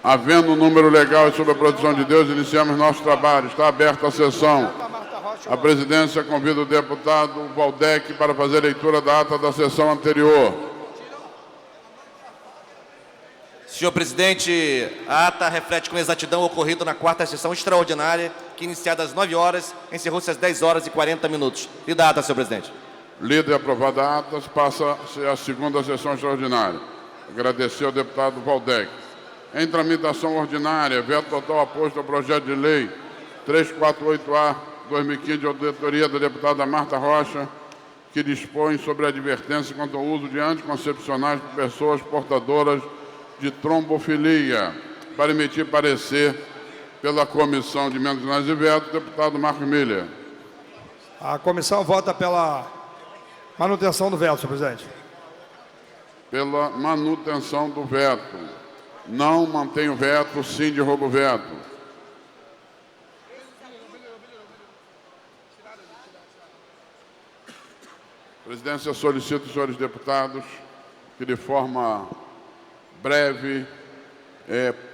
Havendo um número legal e sob a proteção de Deus, iniciamos nosso trabalho. Está aberta a sessão. A presidência convida o deputado Valdec para fazer leitura da ata da sessão anterior. Senhor presidente, a ata reflete com exatidão o ocorrido na quarta sessão extraordinária, que iniciada às 9 horas, encerrou-se às 10 horas e 40 minutos. Lida a ata, senhor presidente. Lida e aprovada a ata, passa-se a segunda sessão extraordinária. Agradecer ao deputado Valdec. Em tramitação ordinária, veto total aposto ao projeto de lei 348-A/2015, de auditoria da deputada Marta Rocha, que dispõe sobre a advertência quanto ao uso de anticoncepcionais por pessoas portadoras de trombofilia. Para emitir parecer pela Comissão de Emendas Finais e Veto, deputado Marcos Miller. A comissão vota pela manutenção do veto, senhor presidente. Pela manutenção do veto. Não mantém o veto, sim derruba o veto. A presidência solicita os senhores deputados que, de forma breve,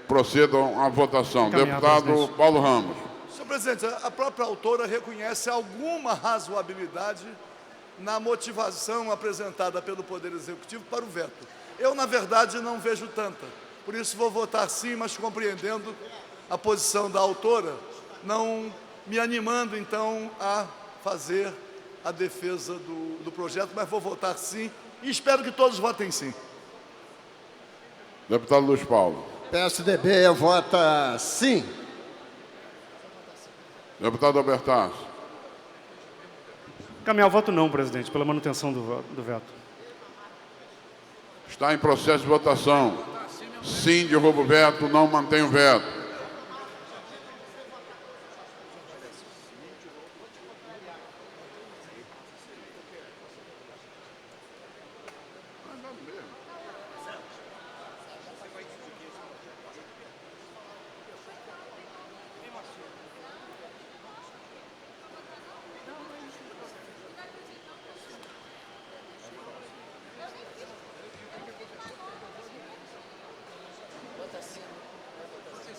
procedam à votação. Deputado presidente. Paulo Ramos. Senhor presidente, a própria autora reconhece alguma razoabilidade na motivação apresentada pelo Poder Executivo para o veto. Eu, na verdade, não vejo tanta. Por isso, vou votar sim, mas compreendendo a posição da autora, não me animando, então, a fazer a defesa do projeto, mas vou votar sim e espero que todos votem sim. Deputado Luiz Paulo. PSDB vota sim. Deputado Albertas. Encaminhar o voto não, presidente, pela manutenção do veto. Está em processo de votação. Sim derruba o veto, não mantém o veto.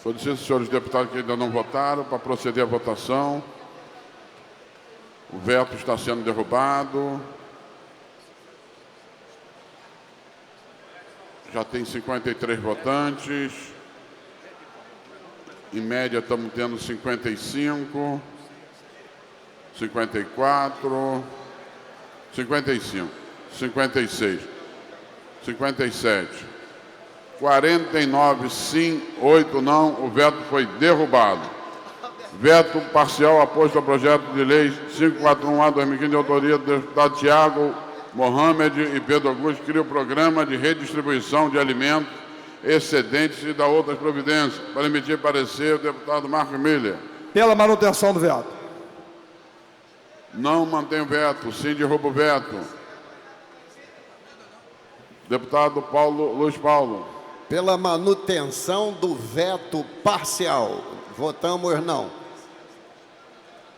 Solicito os senhores deputados que ainda não votaram para proceder à votação. O veto está sendo derrubado. Já tem 53 votantes. Em média, estamos tendo 55, 54, 55, 56, 57. 49 sim, 8 não, o veto foi derrubado. Veto parcial aposto ao projeto de lei 541A/2015, de autoria do deputado Tiago Mohamed e Pedro Augusto, que cria o programa de redistribuição de alimentos excedentes e da outras providências. Para emitir parecer, o deputado Marcos Miller. Pela manutenção do veto. Não mantém o veto, sim derruba o veto. Deputado Luiz Paulo. Pela manutenção do veto parcial. Votamos não.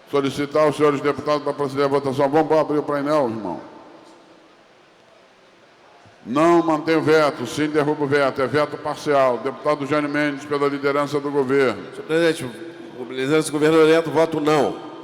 Solicitar aos senhores deputados para proceder à votação. Vamos abrir o painel, irmão. Não mantém o veto, sim derruba o veto. É veto parcial. Deputado Jânio Mendes, pela liderança do governo. Senhor presidente, por liderança do governo orienta, voto não.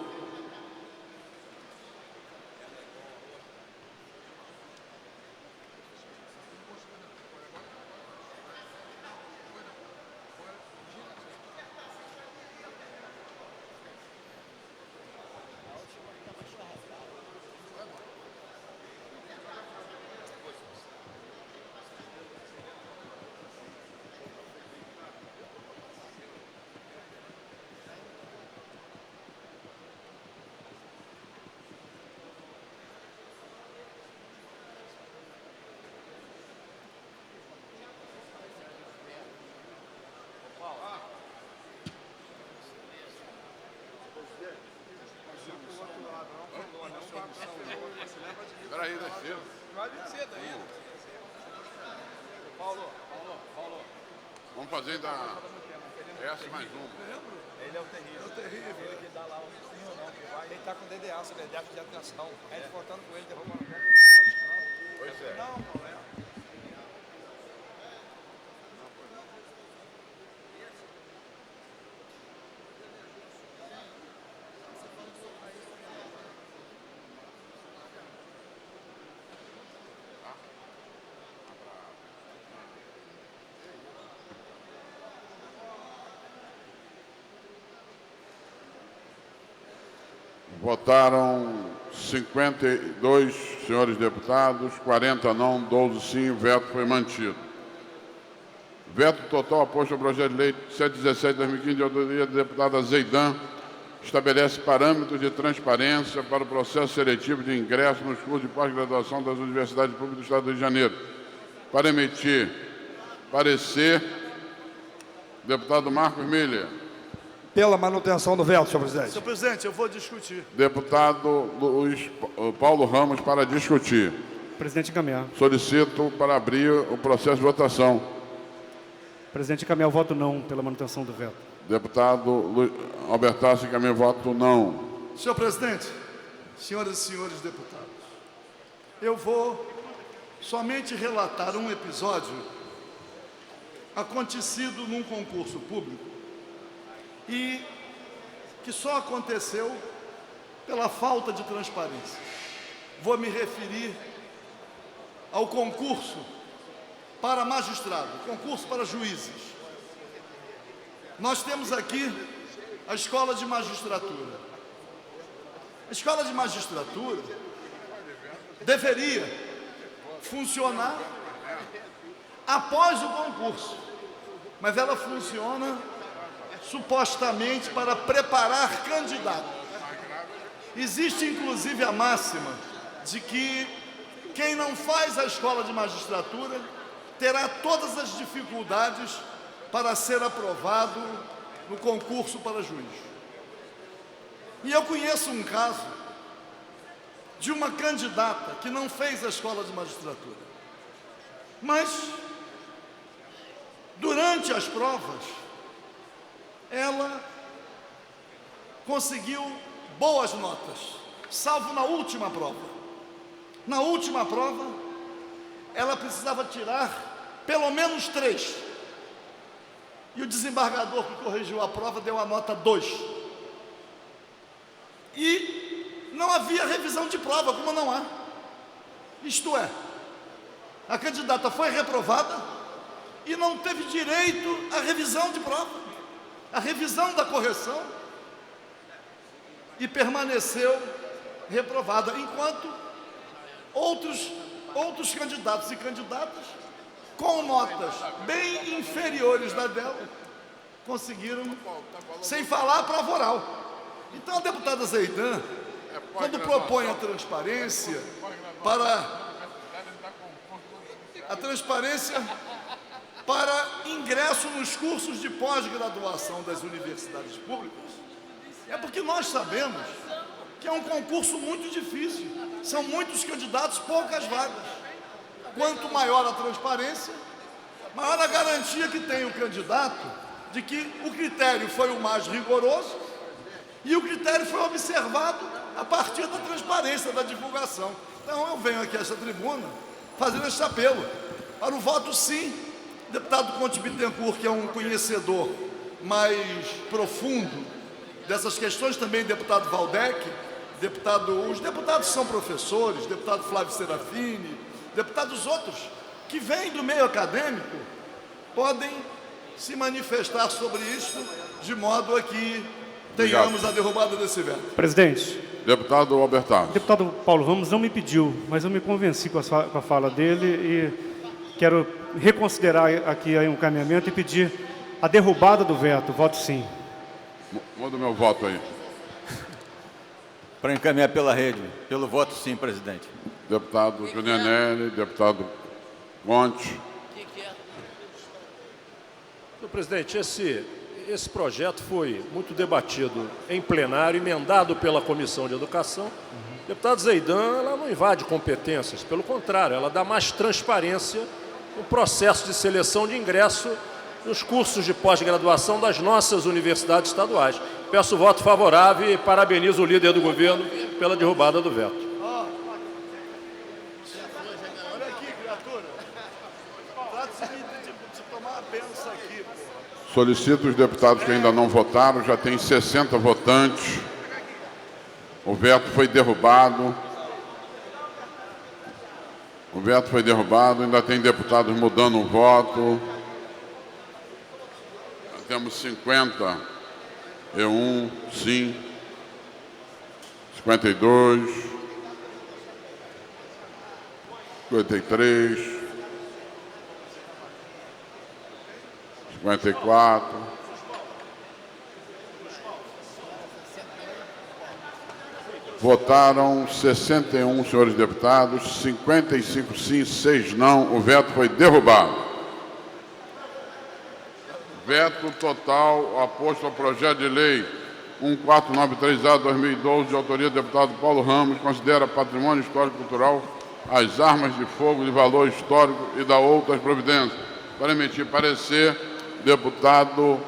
Peraí, desceu. Vai cedo ainda. Paulo. Vamos fazer ainda essa mais uma. Ele é o terrível. É o terrível. Ele que dá lá um sim ou não, que vai. Ele tá com DDA, se ele é déficit de atenção. A gente voltando com ele, derrubando o veto. Pois é. Não, problema. Votaram 52 senhores deputados, 40 não, 12 sim, o veto foi mantido. Veto total aposto ao projeto de lei 717/2015, de autoria da deputada Zeidan, estabelece parâmetros de transparência para o processo seletivo de ingresso nos cursos de pós-graduação das universidades públicas do Estado do Rio de Janeiro. Para emitir parecer, deputado Marcos Miller. Pela manutenção do veto, senhor presidente. Senhor presidente, eu vou discutir. Deputado Paulo Ramos para discutir. Presidente encaminhar. Solicito para abrir o processo de votação. Presidente encaminhar o voto não pela manutenção do veto. Deputado Albertassi encaminha voto não. Senhor presidente, senhoras e senhores deputados, eu vou somente relatar um episódio acontecido num concurso público e que só aconteceu pela falta de transparência. Vou me referir ao concurso para magistrado, concurso para juízes. Nós temos aqui a Escola de Magistratura. A Escola de Magistratura deveria funcionar após o concurso, mas ela funciona supostamente para preparar candidatos. Existe inclusive a máxima de que quem não faz a Escola de Magistratura terá todas as dificuldades para ser aprovado no concurso para juiz. E eu conheço um caso de uma candidata que não fez a Escola de Magistratura, mas durante as provas ela conseguiu boas notas, salvo na última prova. Na última prova ela precisava tirar pelo menos 3. E o desembargador que corrigiu a prova deu a nota 2. E não havia revisão de prova, como não há. Isto é, a candidata foi reprovada e não teve direito à revisão de prova, à revisão da correção, e permaneceu reprovada, enquanto outros candidatos e candidatas com notas bem inferiores da dela, conseguiram, sem falar a prova oral. Então a deputada Zeidan, quando propõe a transparência para ingresso nos cursos de pós-graduação das universidades públicas, é porque nós sabemos que é um concurso muito difícil, são muitos candidatos, poucas vagas. Quanto maior a transparência, maior a garantia que tem o candidato de que o critério foi o mais rigoroso e o critério foi observado a partir da transparência, da divulgação. Então eu venho aqui a esta tribuna fazendo este apelo para o voto sim. Deputado Conte Bittencourt, que é um conhecedor mais profundo dessas questões, também deputado Valdec, os deputados são professores, deputado Flávio Serafini, deputados outros que vêm do meio acadêmico podem se manifestar sobre isso, de modo a que tenhamos a derrubada desse veto. Presidente. Deputado Albertassi. O deputado Paulo Ramos não me pediu, mas eu me convenci com a fala dele e quero reconsiderar aqui o encaminhamento e pedir a derrubada do veto. Voto sim. Manda o meu voto aí. Para encaminhar pela rede, pelo voto sim, presidente. Deputado Julianelli, deputado Conte. Senhor presidente, esse projeto foi muito debatido em plenário, emendado pela Comissão de Educação. Deputada Zeidan, ela não invade competências, pelo contrário, ela dá mais transparência no processo de seleção de ingresso nos cursos de pós-graduação das nossas universidades estaduais. Peço voto favorável e parabenizo o líder do governo pela derrubada do veto. Olha aqui, criatura. Trata-se de tomar a benção aqui. Solicito os deputados que ainda não votaram, já tem 60 votantes. O veto foi derrubado. O veto foi derrubado, ainda tem deputados mudando o voto. Temos 51, sim. 52, 53, 54, 'Votaram 61 senhores deputados, 55 sim, 6 não. O veto foi derrubado. Veto total aposto ao projeto de lei 1493/2012, de autoria do deputado Paulo Ramos, considera patrimônio histórico e cultural as armas de fogo de valor histórico e da outras providências. Para emitir parecer, deputado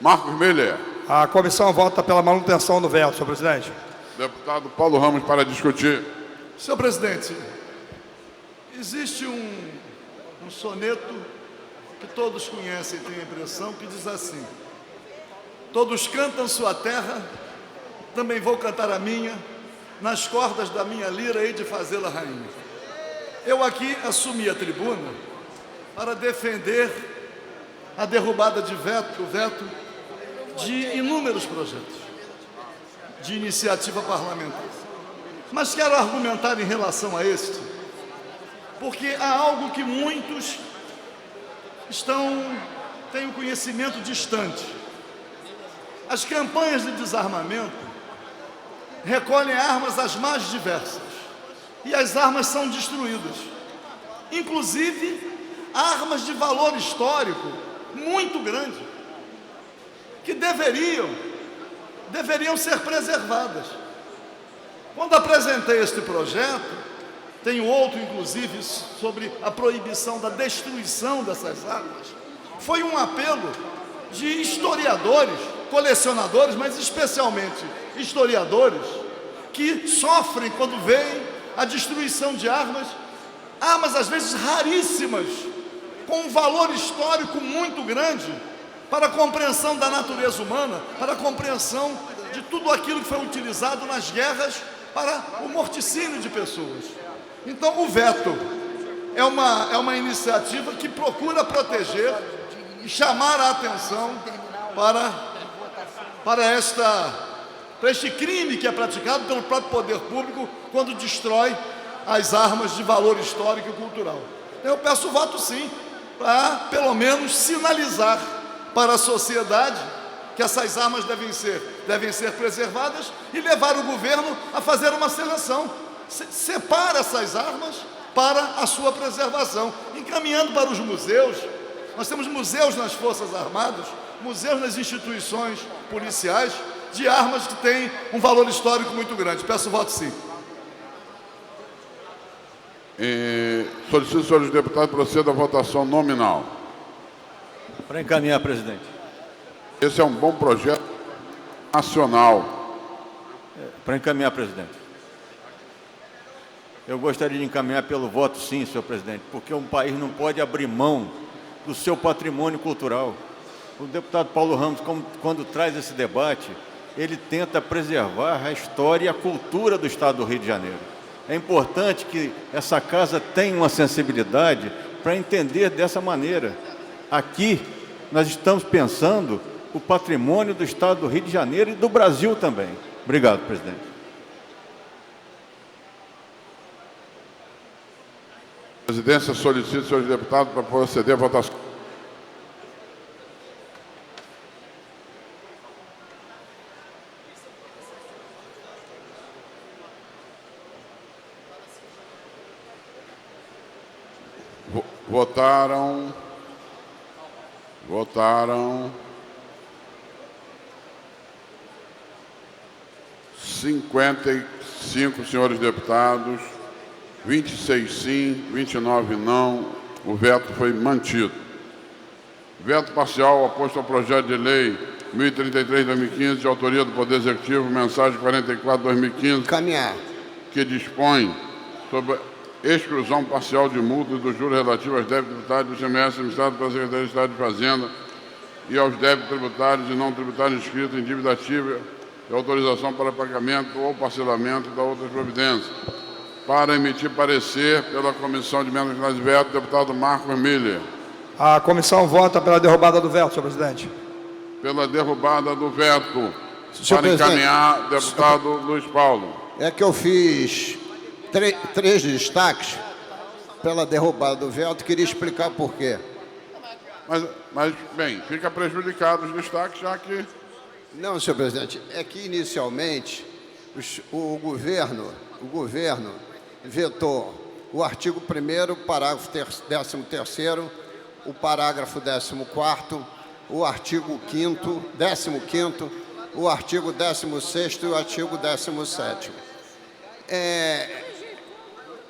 Marcos Miller. A comissão vota pela manutenção do veto, senhor presidente. Deputado Paulo Ramos para discutir. Senhor presidente, existe um soneto que todos conhecem, tenho a impressão, que diz assim: todos cantam sua terra, também vou cantar a minha, nas cordas da minha lira hei de fazê-la rainha. Eu aqui assumi a tribuna para defender a derrubada de veto, o veto de inúmeros projetos de iniciativa parlamentar. Mas quero argumentar em relação a este, porque há algo que muitos têm um conhecimento distante. As campanhas de desarmamento recolhem armas as mais diversas e as armas são destruídas, inclusive armas de valor histórico muito grande, que deveriam ser preservadas. Quando apresentei este projeto, tenho outro, inclusive, sobre a proibição da destruição dessas armas, foi um apelo de historiadores, colecionadores, mas especialmente historiadores, que sofrem quando veem a destruição de armas às vezes raríssimas, com um valor histórico muito grande, para a compreensão da natureza humana, para a compreensão de tudo aquilo que foi utilizado nas guerras para o morticínio de pessoas. Então, o veto é uma iniciativa que procura proteger e chamar a atenção para este crime que é praticado pelo próprio poder público quando destrói as armas de valor histórico e cultural. Eu peço o voto sim, para pelo menos sinalizar para a sociedade que essas armas devem ser preservadas e levar o governo a fazer uma seleção. Separa essas armas para a sua preservação, encaminhando para os museus. Nós temos museus nas Forças Armadas, museus nas instituições policiais, de armas que têm um valor histórico muito grande. Peço o voto sim. Solicito, senhores deputados, proceda à votação nominal. Para encaminhar, presidente. Esse é um bom projeto nacional. Para encaminhar, presidente. Eu gostaria de encaminhar pelo voto sim, senhor presidente, porque um país não pode abrir mão do seu patrimônio cultural. O deputado Paulo Ramos, quando traz esse debate, ele tenta preservar a história e a cultura do Estado do Rio de Janeiro. É importante que essa casa tenha uma sensibilidade para entender dessa maneira. Aqui, nós estamos pensando o patrimônio do Estado do Rio de Janeiro e do Brasil também. Obrigado, presidente. A presidência solicita, senhores deputados, para proceder à votação. Votaram 55 senhores deputados, 26 sim, 29 não. O veto foi mantido. Veto parcial oposto ao projeto de lei 1033/2015, de autoria do Poder Executivo, mensagem 44/2015, que dispõe sobre exclusão parcial de multas dos juros relativos aos débitos tributários do ICMS administrado pela Secretaria de Estado de Fazenda e aos débitos tributários e não tributários inscritos em dívida ativa e autorização para pagamento ou parcelamento da outras providências. Para emitir parecer pela Comissão de Emendas Finais de Veto, deputado Marcos Miller. A comissão vota pela derrubada do veto, senhor presidente. Pela derrubada do veto, Senhor Para presidente, encaminhar, deputado Luiz Paulo. é que eu fiz três destaques pela derrubada do veto, queria explicar por quê. Mas, bem, fica prejudicado os destaques, já que... Não, senhor presidente, é que inicialmente o governo vetou o artigo 1º, parágrafo 13º, o parágrafo 14º, o artigo 15º, o artigo 16º e o artigo 17º.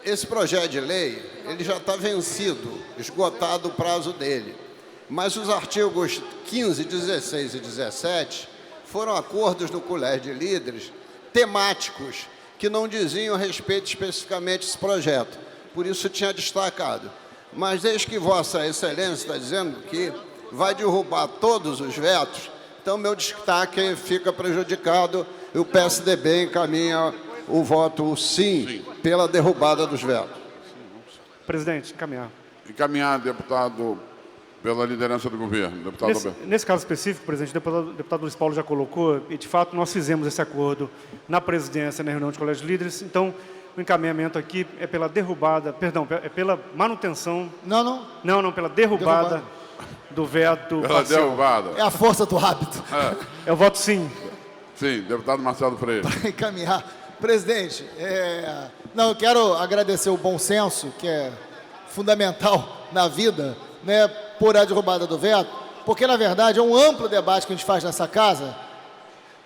Esse projeto de lei, ele já está vencido, esgotado o prazo dele. Mas os artigos 15, 16 e 17 foram acordos no Colégio de Líderes temáticos que não diziam respeito especificamente a esse projeto. Por isso tinha destacado. Mas desde que Vossa Excelência está dizendo que vai derrubar todos os vetos, então meu destaque fica prejudicado e o PSDB encaminha o voto sim pela derrubada dos vetos. Presidente, encaminhar. Encaminhar, deputado, pela liderança do governo. Deputado Alberto. Nesse caso específico, presidente, o deputado Luiz Paulo já colocou, e de fato nós fizemos esse acordo na presidência, na reunião de colégios de líderes, então o encaminhamento aqui é pela derrubada, perdão, é pela manutenção... Não, pela derrubada do veto Pela parcial. derrubada. É a força do hábito. É o voto sim. Sim, deputado Marcelo Freire. Encaminhar. Presidente, não, eu quero agradecer o bom senso, que é fundamental na vida, né, por a derrubada do veto, porque, na verdade, é um amplo debate que a gente faz nessa casa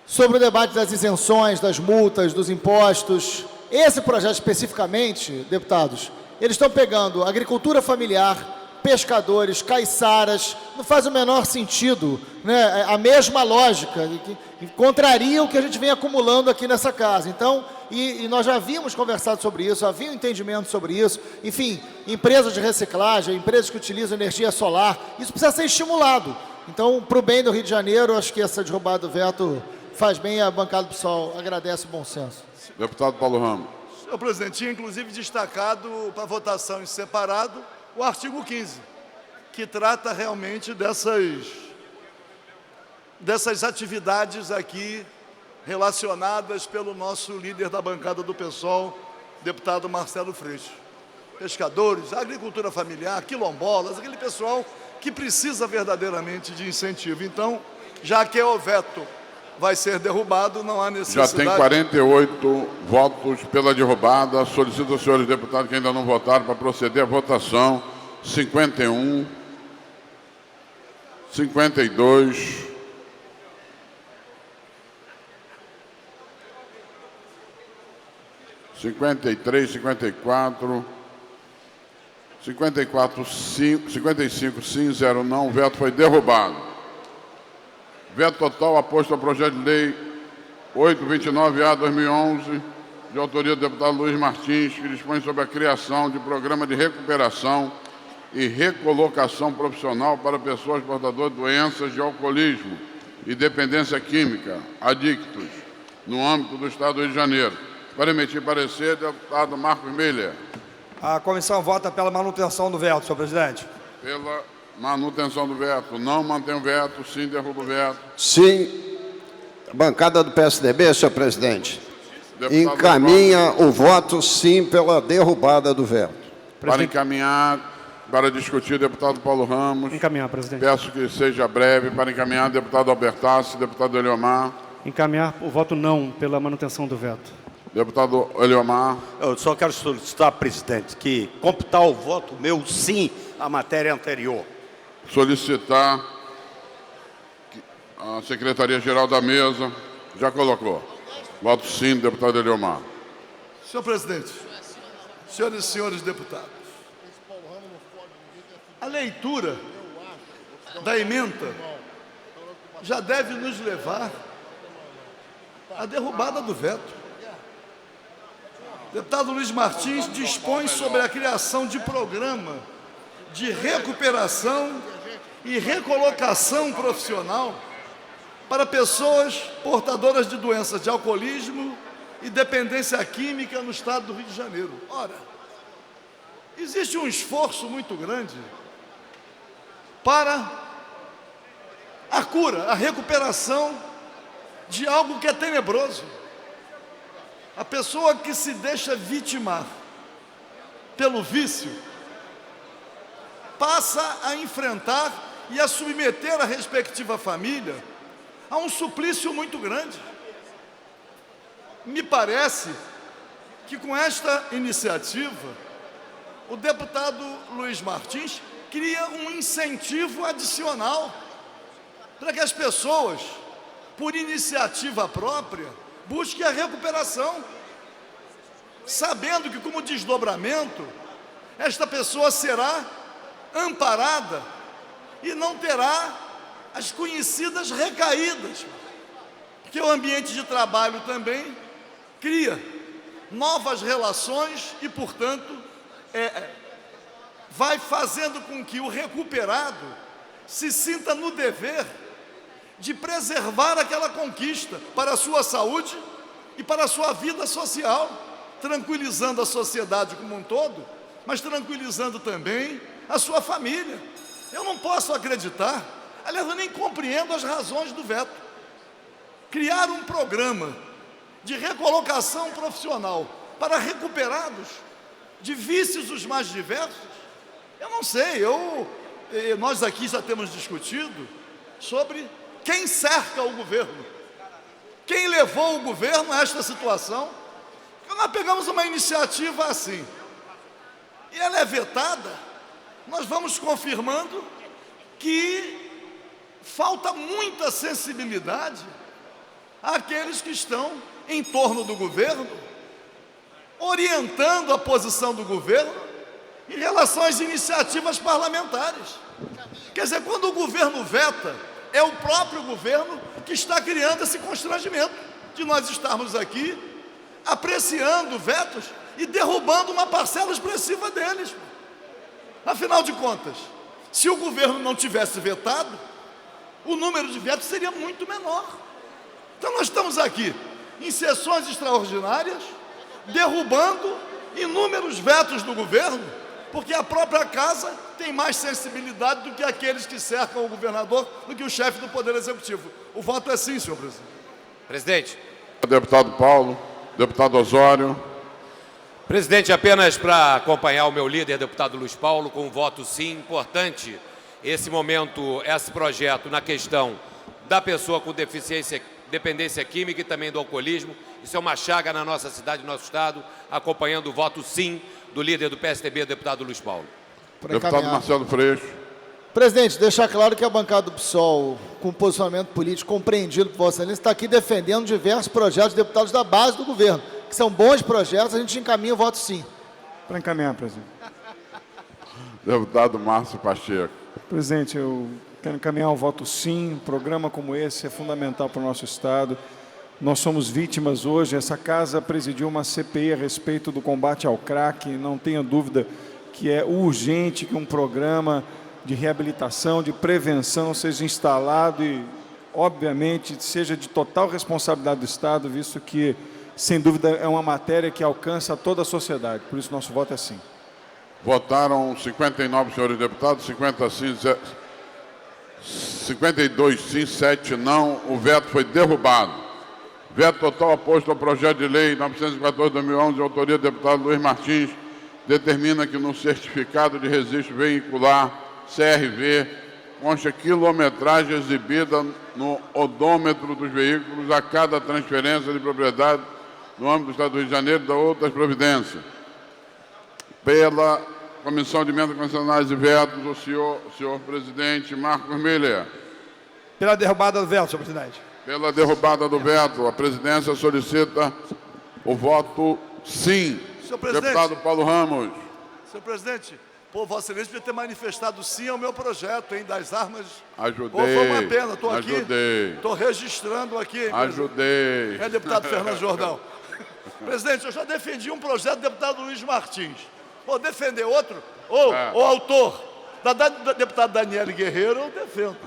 sobre o debate das isenções, das multas, dos impostos. Esse projeto, especificamente, deputados, eles estão pegando agricultura familiar, pescadores, caiçaras, não faz o menor sentido, né? A mesma lógica, que contraria o que a gente vem acumulando aqui nessa casa. Então, e nós já havíamos conversado sobre isso, havia um entendimento sobre isso, enfim, empresas de reciclagem, empresas que utilizam energia solar, isso precisa ser estimulado. Então, para o bem do Rio de Janeiro, acho que essa derrubada do veto faz bem, a bancada do PSOL agradece o bom senso. Deputado Paulo Ramos. Senhor presidente, tinha inclusive destacado para votação em separado o artigo 15, que trata realmente dessas atividades aqui relacionadas pelo nosso líder da bancada do PSOL, deputado Marcelo Freixo. Pescadores, agricultura familiar, quilombolas, aquele pessoal que precisa verdadeiramente de incentivo. Então, já que o veto vai ser derrubado, não há necessidade... Já tem 48 votos pela derrubada. Solicito aos senhores deputados que ainda não votaram para proceder à votação. 51, 52, 53, 54, 55, sim, 0 não. O veto foi derrubado. Veto total aposto ao projeto de lei 829-A/2011, de autoria do deputado Luiz Martins, que dispõe sobre a criação de programa de recuperação e recolocação profissional para pessoas portadoras de doenças de alcoolismo e dependência química, adictos, no âmbito do Estado do Rio de Janeiro. Para emitir parecer, deputado Marcos Miller. A comissão vota pela manutenção do veto, senhor presidente. Pela manutenção do veto. Não mantém o veto, sim, derruba o veto. Sim, bancada do PSDB, senhor presidente, Deputado encaminha o voto sim pela derrubada do veto. Para encaminhar, para discutir, deputado Paulo Ramos. Encaminhar, presidente. Peço que seja breve. Para encaminhar, deputado Albertassi, deputado Eliomar. Encaminhar o voto não pela manutenção do veto. Deputado Eliomar. Eu só quero solicitar, presidente, que computar o voto meu sim à matéria anterior. Solicitar que a Secretaria-Geral da Mesa já colocou. Voto sim, deputado Eliomar. Senhor presidente, senhoras e senhores deputados, a leitura da ementa já deve nos levar à derrubada do veto. O deputado Luiz Martins dispõe sobre a criação de programa de recuperação e recolocação profissional para pessoas portadoras de doenças de alcoolismo e dependência química no Estado do Rio de Janeiro. Ora, existe um esforço muito grande para a cura, a recuperação de algo que é tenebroso. A pessoa que se deixa vitimar pelo vício passa a enfrentar e a submeter a respectiva família a um suplício muito grande. Me parece que com esta iniciativa, o deputado Luiz Martins cria um incentivo adicional para que as pessoas, por iniciativa própria, busquem a recuperação, sabendo que, como desdobramento, esta pessoa será amparada e não terá as conhecidas recaídas, porque o ambiente de trabalho também cria novas relações e, portanto, vai fazendo com que o recuperado se sinta no dever de preservar aquela conquista para a sua saúde e para a sua vida social, tranquilizando a sociedade como um todo, mas tranquilizando também a sua família. Eu não posso acreditar, aliás, eu nem compreendo as razões do veto. Criar um programa de recolocação profissional para recuperados de vícios os mais diversos, eu não sei, nós aqui já temos discutido sobre quem cerca o governo, quem levou o governo a esta situação. Nós pegamos uma iniciativa assim, e ela é vetada, nós vamos confirmando que falta muita sensibilidade àqueles que estão em torno do governo, orientando a posição do governo em relação às iniciativas parlamentares. Quer dizer, quando o governo veta, é o próprio governo que está criando esse constrangimento de nós estarmos aqui apreciando vetos e derrubando uma parcela expressiva deles. Afinal de contas, se o governo não tivesse vetado, o número de vetos seria muito menor. Então nós estamos aqui em sessões extraordinárias, derrubando inúmeros vetos do governo, porque a própria casa tem mais sensibilidade do que aqueles que cercam o governador, do que o chefe do Poder Executivo. O voto é sim, senhor presidente. Presidente. Deputado Paulo, deputado Osório. Presidente, apenas para acompanhar o meu líder, deputado Luiz Paulo, com um voto sim importante, esse momento, esse projeto na questão da pessoa com dependência química e também do alcoolismo. Isso é uma chaga na nossa cidade, no nosso estado, acompanhando o voto sim do líder do PSDB, deputado Luiz Paulo. Deputado Marcelo Freixo. Presidente, deixar claro que a bancada do PSOL, com posicionamento político compreendido por Vossa Excelência, está aqui defendendo diversos projetos de deputados da base do governo, que são bons projetos, a gente encaminha o voto sim. Para encaminhar, presidente. Deputado Márcio Pacheco. Presidente, eu quero encaminhar o voto sim. Um programa como esse é fundamental para o nosso estado. Nós somos vítimas hoje. Essa casa presidiu uma CPI a respeito do combate ao crack. Não tenha dúvida que é urgente que um programa de reabilitação, de prevenção seja instalado e, obviamente, seja de total responsabilidade do Estado, visto que, sem dúvida, é uma matéria que alcança toda a sociedade. Por isso, nosso voto é sim. Votaram 59 senhores deputados, 52 sim, 7 não. O veto foi derrubado. Veto total oposto ao projeto de lei 914/2011, de autoria do deputado Luiz Martins, determina que no certificado de registro veicular, CRV, consta quilometragem exibida no odômetro dos veículos a cada transferência de propriedade no âmbito do Estado do Rio de Janeiro e da outras providências. Pela Comissão de Emendas Constitucionais e Vetos, o senhor presidente Marcos Miller. Pela derrubada do veto, senhor presidente. Pela derrubada do veto, a presidência solicita o voto sim. Senhor presidente. Deputado Paulo Ramos. Senhor presidente, Vossa Excelência devia ter manifestado sim ao meu projeto, hein, das armas. Ajudei. Foi uma pena, estou aqui. Ajudei. Estou registrando aqui. Hein, ajudei. É, deputado Fernando Jordão. Presidente, eu já defendi um projeto do deputado Luiz Martins. Vou defender outro? Ou o autor da deputada Daniele Guerreiro, eu defendo.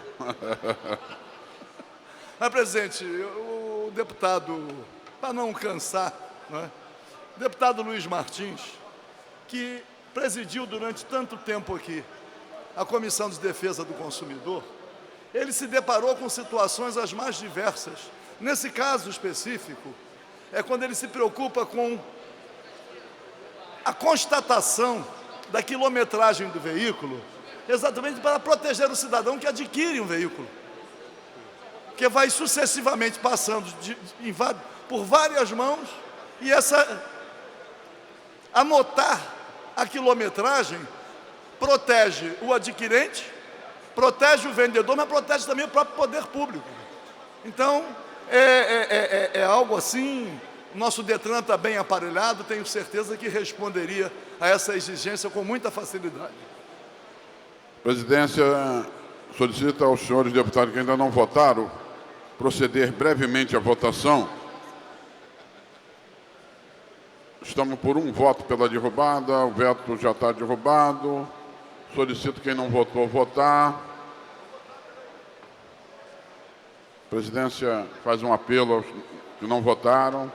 Mas, presidente, o deputado, para não cansar, né, o deputado Luiz Martins, que presidiu durante tanto tempo aqui a Comissão de Defesa do Consumidor, ele se deparou com situações as mais diversas Nesse caso específico, é quando ele se preocupa com a constatação da quilometragem do veículo, exatamente para proteger o cidadão que adquire um veículo, que vai sucessivamente passando por várias mãos, e anotar a quilometragem protege o adquirente, protege o vendedor, mas protege também o próprio poder público. Então, é algo assim. Nosso Detran está bem aparelhado, tenho certeza que responderia a essa exigência com muita facilidade. A presidência solicita aos senhores deputados que ainda não votaram proceder brevemente à votação. Estamos por um voto pela derrubada, o veto já está derrubado. Solicito quem não votou votar. A presidência faz um apelo aos que não votaram.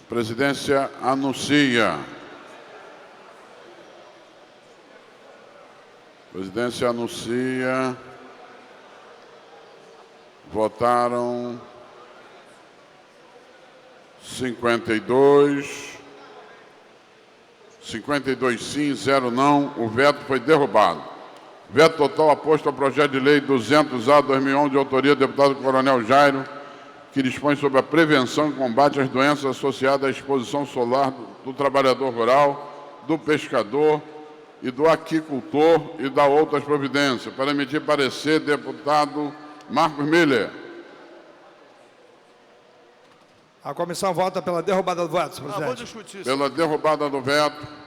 A presidência anuncia. A presidência anuncia. Votaram 52 sim, 0 não. O veto foi derrubado. Veto total aposto ao projeto de lei 200A/2011, de autoria do deputado Coronel Jairo, que dispõe sobre a prevenção e combate às doenças associadas à exposição solar do trabalhador rural, do pescador e do aquicultor e da outras providências. Para emitir parecer, deputado Marcos Miller. A comissão vota pela derrubada do veto, senhor presidente. Vou discutir isso. Pela derrubada do veto.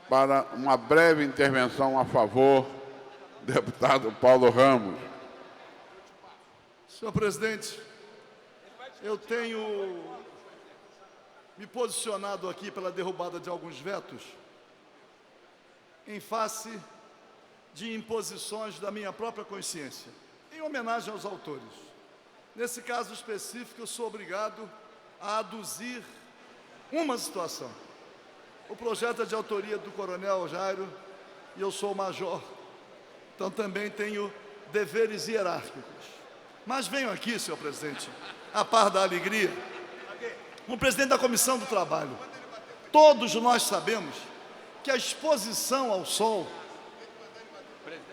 Para uma breve intervenção a favor, deputado Paulo Ramos. Senhor presidente, eu tenho me posicionado aqui pela derrubada de alguns vetos em face de imposições da minha própria consciência, em homenagem aos autores. Nesse caso específico, eu sou obrigado a aduzir uma situação. O projeto é de autoria do Coronel Jairo e eu sou o major, então também tenho deveres hierárquicos. Mas venho aqui, senhor presidente, a par da alegria, como presidente da Comissão do Trabalho. Todos nós sabemos que a exposição ao sol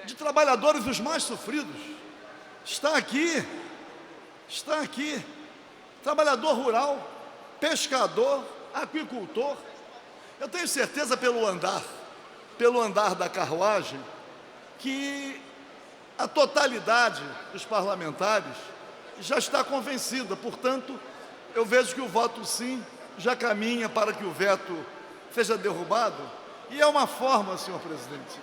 de trabalhadores os mais sofridos está aqui. Trabalhador rural, pescador, aquicultor. Eu tenho certeza pelo andar da carruagem, que a totalidade dos parlamentares já está convencida. Portanto, eu vejo que o voto sim já caminha para que o veto seja derrubado. E é uma forma, senhor presidente,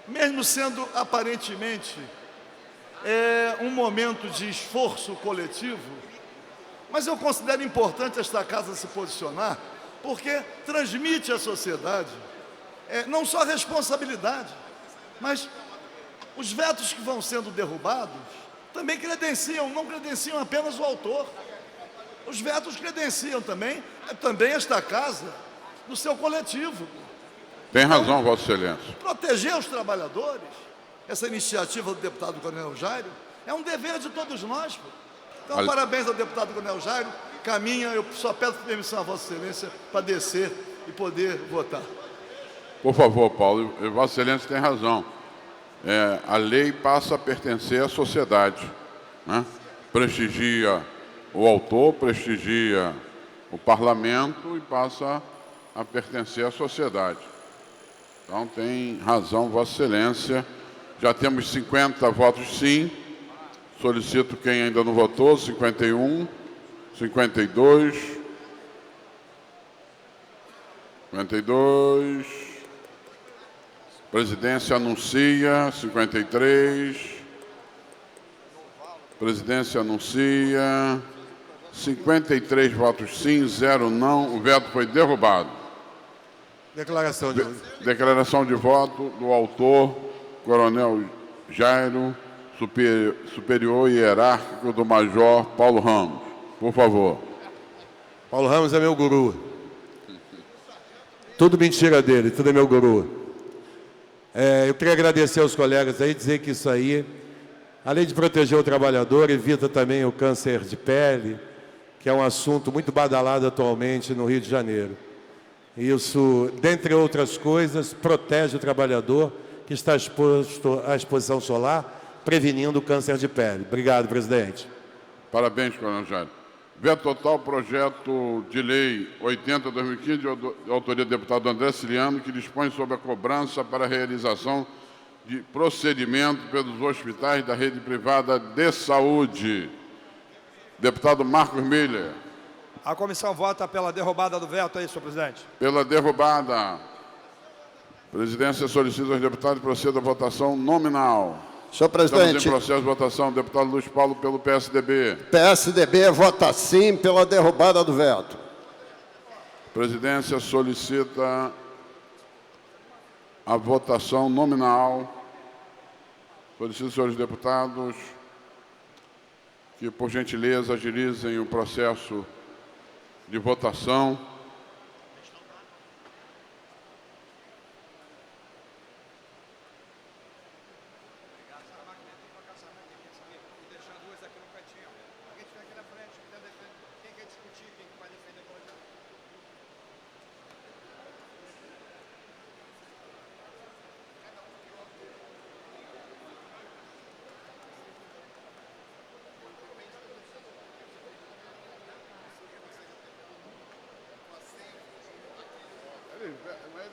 mesmo sendo aparentemente um momento de esforço coletivo, mas eu considero importante esta casa se posicionar, porque transmite à sociedade não só responsabilidade, mas os vetos que vão sendo derrubados também não credenciam apenas o autor. Os vetos credenciam também esta casa no seu coletivo. Tem razão, Vossa Excelência. Proteger os trabalhadores, essa iniciativa do deputado Coronel Jairo, é um dever de todos nós. Então, parabéns ao deputado Coronel Jairo. Caminha, eu só peço permissão a Vossa Excelência para descer e poder votar. Por favor, Paulo, Vossa Excelência tem razão. A lei passa a pertencer à sociedade, né? Prestigia o autor, prestigia o parlamento e passa a pertencer à sociedade. Então, tem razão, Vossa Excelência. Já temos 50 votos sim. Solicito quem ainda não votou, 51, 52, 52. Presidência anuncia, 53. Presidência anuncia, 53 votos sim, 0 não. O veto foi derrubado. Declaração de voto do autor, Coronel Jairo, superior hierárquico do Major Paulo Ramos. Por favor. Paulo Ramos é meu guru. Tudo mentira dele, tudo é meu guru. Eu queria agradecer aos colegas aí, dizer que isso aí, além de proteger o trabalhador, evita também o câncer de pele, que é um assunto muito badalado atualmente no Rio de Janeiro. Isso, dentre outras coisas, protege o trabalhador que está exposto à exposição solar, prevenindo o câncer de pele. Obrigado, presidente. Parabéns, coronel Jair. Veto total, projeto de lei 80/2015, de autoria do deputado André Ciliano, que dispõe sobre a cobrança para a realização de procedimento pelos hospitais da rede privada de saúde. Deputado Marcos Miller. A comissão vota pela derrubada do veto aí, senhor presidente. Pela derrubada. A presidência solicita aos deputados que procedam à votação nominal. Senhor presidente. Estamos em processo de votação. Deputado Luiz Paulo, pelo PSDB. PSDB vota sim pela derrubada do veto. A presidência solicita a votação nominal. Solicito aos senhores deputados que, por gentileza, agilizem o processo de votação.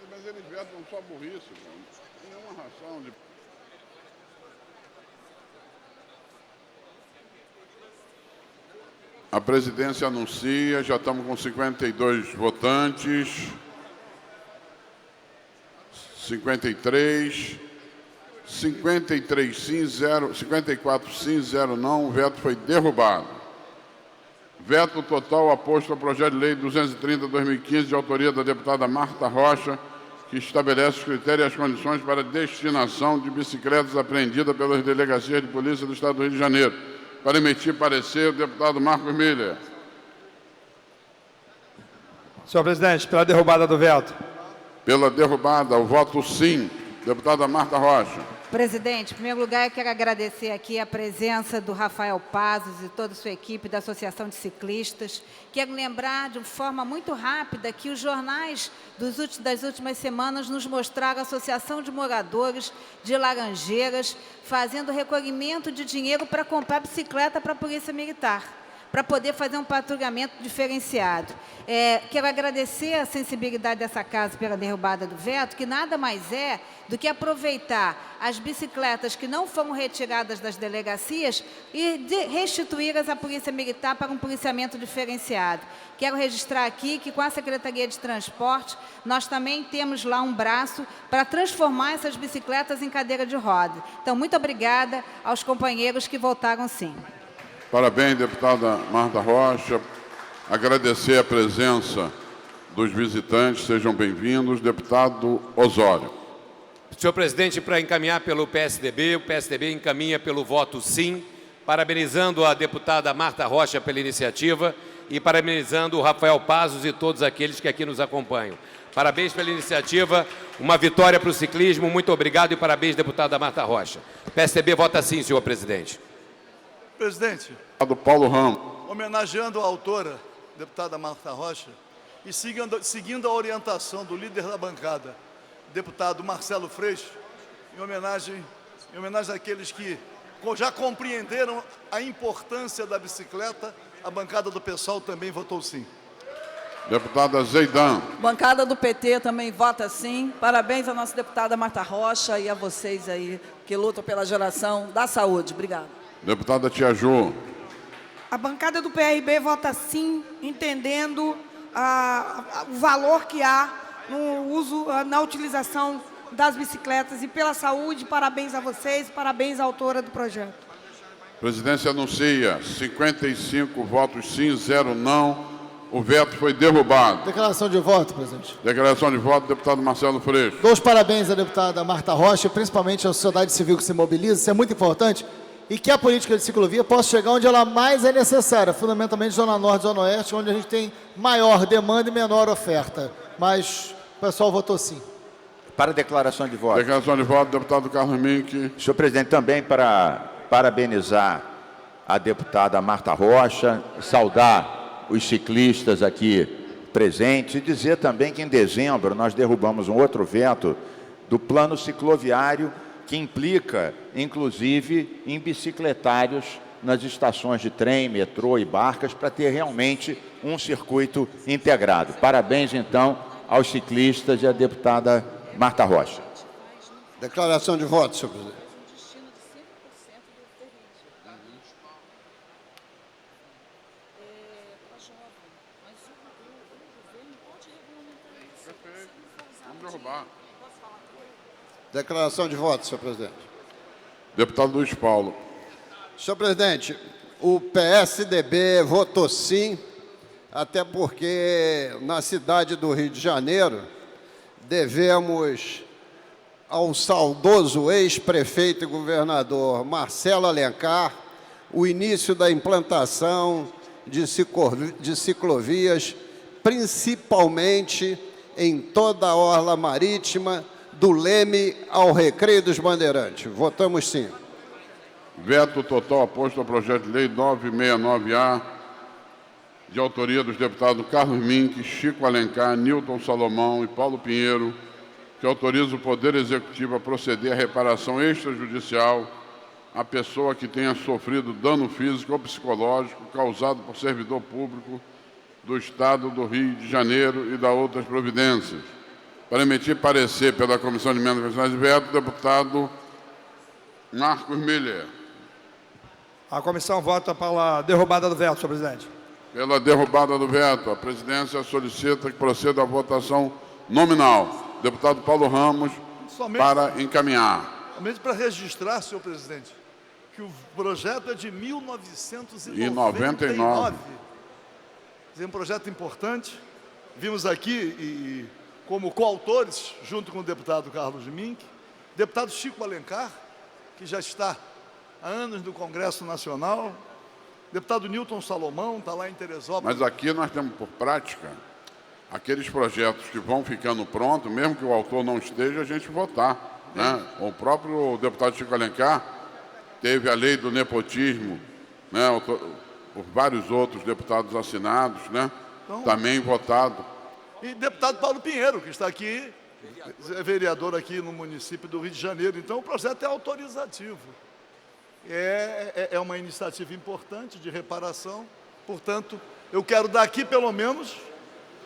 Mas eles vetam só burrice, não tem nenhuma razão de... A presidência anuncia, já estamos com 52 votantes, 53 sim, 54 sim, 0 não, o veto foi derrubado. Veto total aposto ao projeto de lei 230/2015, de autoria da deputada Marta Rocha, que estabelece os critérios e as condições para a destinação de bicicletas apreendidas pelas delegacias de polícia do Estado do Rio de Janeiro. Para emitir parecer, o deputado Marcos Miller. Senhor presidente, pela derrubada do veto. Pela derrubada, o voto sim. Deputada Marta Rocha. Presidente, em primeiro lugar, eu quero agradecer aqui a presença do Rafael Pazos e toda a sua equipe da Associação de Ciclistas. Quero lembrar de forma muito rápida que os jornais das últimas semanas nos mostraram a Associação de Moradores de Laranjeiras fazendo recolhimento de dinheiro para comprar bicicleta para a Polícia Militar, para poder fazer um patrulhamento diferenciado. Quero agradecer a sensibilidade dessa casa pela derrubada do veto, que nada mais é do que aproveitar as bicicletas que não foram retiradas das delegacias e restituí-las à Polícia Militar para um policiamento diferenciado. Quero registrar aqui que com a Secretaria de Transporte, nós também temos lá um braço para transformar essas bicicletas em cadeira de roda. Então, muito obrigada aos companheiros que votaram sim. Parabéns, deputada Marta Rocha. Agradecer a presença dos visitantes. Sejam bem-vindos. Deputado Osório. Senhor presidente, para encaminhar pelo PSDB, o PSDB encaminha pelo voto sim, parabenizando a deputada Marta Rocha pela iniciativa e parabenizando o Rafael Pazos e todos aqueles que aqui nos acompanham. Parabéns pela iniciativa, uma vitória para o ciclismo. Muito obrigado e parabéns, deputada Marta Rocha. PSDB vota sim, senhor presidente. Presidente, Paulo Ramos. Homenageando a autora, deputada Marta Rocha, e seguindo a orientação do líder da bancada, deputado Marcelo Freixo, em homenagem àqueles que já compreenderam a importância da bicicleta, a bancada do PSOL também votou sim. Deputada Zeidan. Bancada do PT também vota sim. Parabéns à nossa deputada Marta Rocha e a vocês aí que lutam pela geração da saúde. Obrigada. Deputada Tia Ju. A bancada do PRB vota sim, entendendo o valor que há no uso, na utilização das bicicletas. E pela saúde, parabéns a vocês, parabéns à autora do projeto. A presidência anuncia 55 votos sim, 0 não. O veto foi derrubado. Declaração de voto, presidente. Declaração de voto, deputado Marcelo Freixo. Dou os parabéns à deputada Marta Rocha, principalmente à sociedade civil que se mobiliza, isso é muito importante, e que a política de ciclovia possa chegar onde ela mais é necessária, fundamentalmente Zona Norte e Zona Oeste, onde a gente tem maior demanda e menor oferta. Mas o pessoal votou sim. Para declaração de voto. Declaração de voto, deputado Carlos Mink. Senhor presidente, também para parabenizar a deputada Marta Rocha, saudar os ciclistas aqui presentes e dizer também que em dezembro nós derrubamos um outro veto do plano cicloviário que implica, inclusive, em bicicletários nas estações de trem, metrô e barcas para ter realmente um circuito integrado. Parabéns, então, aos ciclistas e à deputada Marta Rocha. Declaração de voto, senhor presidente. Declaração de voto, senhor presidente. Deputado Luiz Paulo. Senhor presidente, o PSDB votou sim, até porque na cidade do Rio de Janeiro devemos ao saudoso ex-prefeito e governador Marcelo Alencar o início da implantação de ciclovias, principalmente em toda a orla marítima, do Leme ao Recreio dos Bandeirantes. Votamos sim. Veto total oposto ao projeto de lei 969A, de autoria dos deputados Carlos Mink, Chico Alencar, Nilton Salomão e Paulo Pinheiro, que autoriza o Poder Executivo a proceder à reparação extrajudicial à pessoa que tenha sofrido dano físico ou psicológico causado por servidor público do Estado do Rio de Janeiro e da outras providências. Para emitir parecer pela Comissão de Emendas Constitucionais de Veto, deputado Marcos Miller. A comissão vota pela derrubada do veto, senhor presidente. Pela derrubada do veto, a presidência solicita que proceda a votação nominal. Deputado Paulo Ramos, para encaminhar. Somente para registrar, senhor presidente, que o projeto é de 1999. É um projeto importante. Vimos aqui, como coautores, junto com o deputado Carlos Mink, deputado Chico Alencar, que já está há anos no Congresso Nacional, deputado Nilton Salomão, está lá em Teresópolis. Mas aqui nós temos por prática aqueles projetos que vão ficando prontos, mesmo que o autor não esteja, a gente votar. Né? O próprio deputado Chico Alencar teve a lei do nepotismo, né? Por vários outros deputados assinados, né? Então, também votado. E deputado Paulo Pinheiro, que está aqui, é vereador aqui no município do Rio de Janeiro. Então, o projeto é autorizativo. É uma iniciativa importante de reparação. Portanto, eu quero daqui, pelo menos,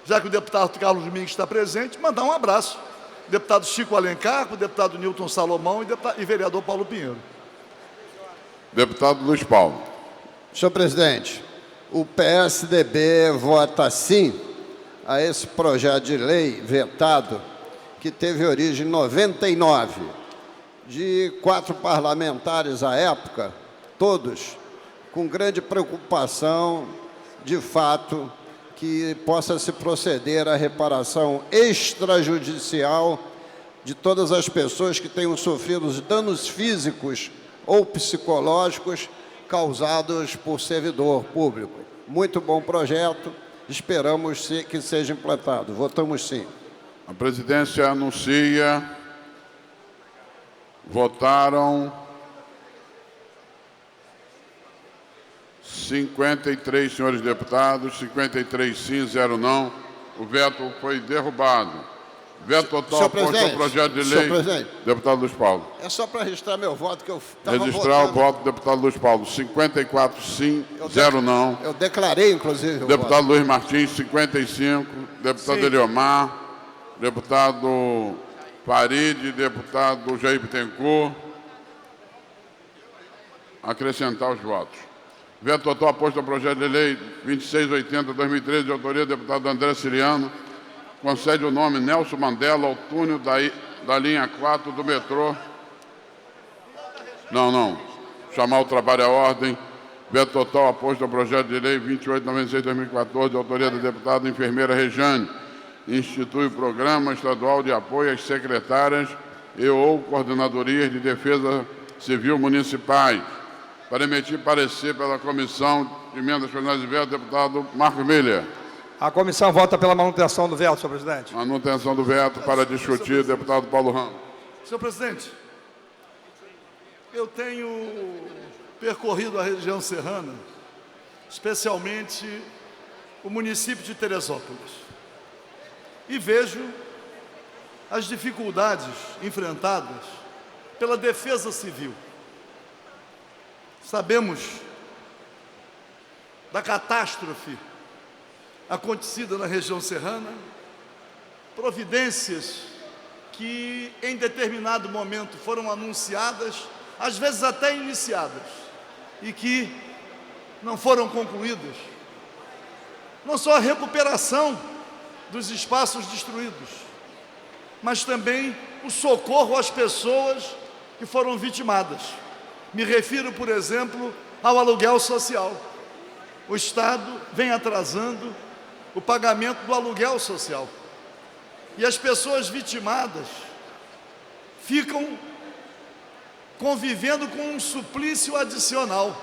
já que o deputado Carlos Mink está presente, mandar um abraço. Deputado Chico Alencar, o deputado Nilton Salomão e vereador Paulo Pinheiro. Deputado Luiz Paulo. Senhor presidente, o PSDB vota sim a esse projeto de lei vetado, que teve origem em 99, de 4 parlamentares à época, todos com grande preocupação, de fato, que possa se proceder à reparação extrajudicial de todas as pessoas que tenham sofrido danos físicos ou psicológicos causados por servidor público. Muito bom projeto, esperamos que seja implantado. Votamos sim. A presidência anuncia, votaram 53 senhores deputados, 53 sim, 0 não. O veto foi derrubado. Veto total oposto ao projeto de lei. Deputado Luiz Paulo. É só para registrar meu voto que eu estava registrar votando. o voto do deputado Luiz Paulo. 54 sim, 0 não. Eu declarei, inclusive, o deputado voto. Luiz Martins, 55. Deputado Eliomar. Deputado Farid. Deputado Jair Bittencourt. Acrescentar os votos. Veto total oposto ao projeto de lei 2680-2013, de autoria do deputado André Siriano, concede o nome Nelson Mandela ao túnel da linha 4 do metrô. Não. Chamar o trabalho à ordem. Veto total oposto ao projeto de lei 2896-2014, de autoria da deputada enfermeira Rejane. Institui o Programa Estadual de Apoio às Secretárias ou Coordenadorias de Defesa Civil Municipais. Para emitir parecer pela Comissão de Emendas Constitucionais de Veto, deputado Marcos Miller. A comissão vota pela manutenção do veto, senhor presidente. Manutenção do veto para discutir, deputado Paulo Ramos. Senhor presidente, eu tenho percorrido a região serrana, especialmente o município de Teresópolis, e vejo as dificuldades enfrentadas pela defesa civil. Sabemos da catástrofe acontecida na região serrana, providências que em determinado momento foram anunciadas, às vezes até iniciadas, e que não foram concluídas. Não só a recuperação dos espaços destruídos, mas também o socorro às pessoas que foram vitimadas. Me refiro, por exemplo, ao aluguel social. O Estado vem atrasando o pagamento do aluguel social. E as pessoas vitimadas ficam convivendo com um suplício adicional,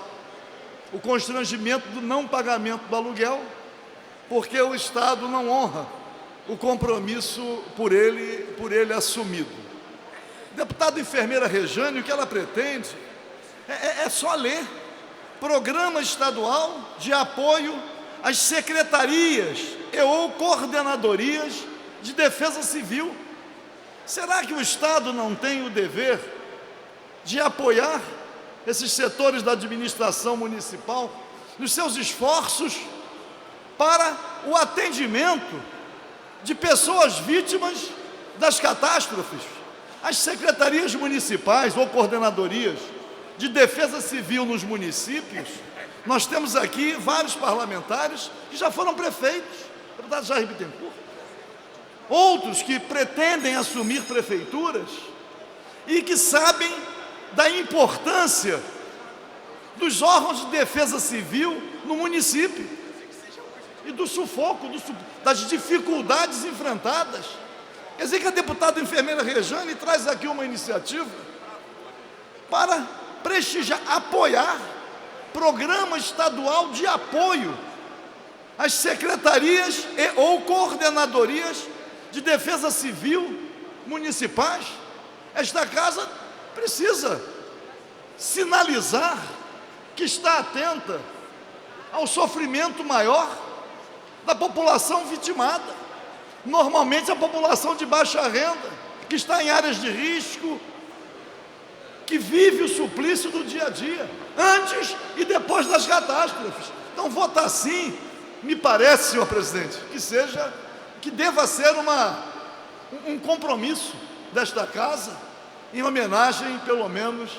o constrangimento do não pagamento do aluguel, porque o Estado não honra o compromisso por ele assumido. Deputado enfermeira Rejane, o que ela pretende é só ler Programa Estadual de Apoio às Secretarias e ou Coordenadorias de Defesa Civil. Será que o Estado não tem o dever de apoiar esses setores da administração municipal nos seus esforços para o atendimento de pessoas vítimas das catástrofes? As secretarias municipais ou coordenadorias de defesa civil nos municípios, nós temos aqui vários parlamentares que já foram prefeitos, deputado Jair Bittencourt, outros que pretendem assumir prefeituras e que sabem da importância dos órgãos de defesa civil no município e do sufoco, das dificuldades enfrentadas. Quer dizer que a deputada enfermeira Rejane traz aqui uma iniciativa para prestigiar, apoiar programa estadual de apoio às secretarias e ou coordenadorias de defesa civil municipais. Esta casa precisa sinalizar que está atenta ao sofrimento maior da população vitimada, normalmente a população de baixa renda, que está em áreas de risco, que vive o suplício do dia a dia, antes e depois das catástrofes. Então, votar sim, me parece, senhor presidente, que deva ser um compromisso desta casa, em homenagem, pelo menos,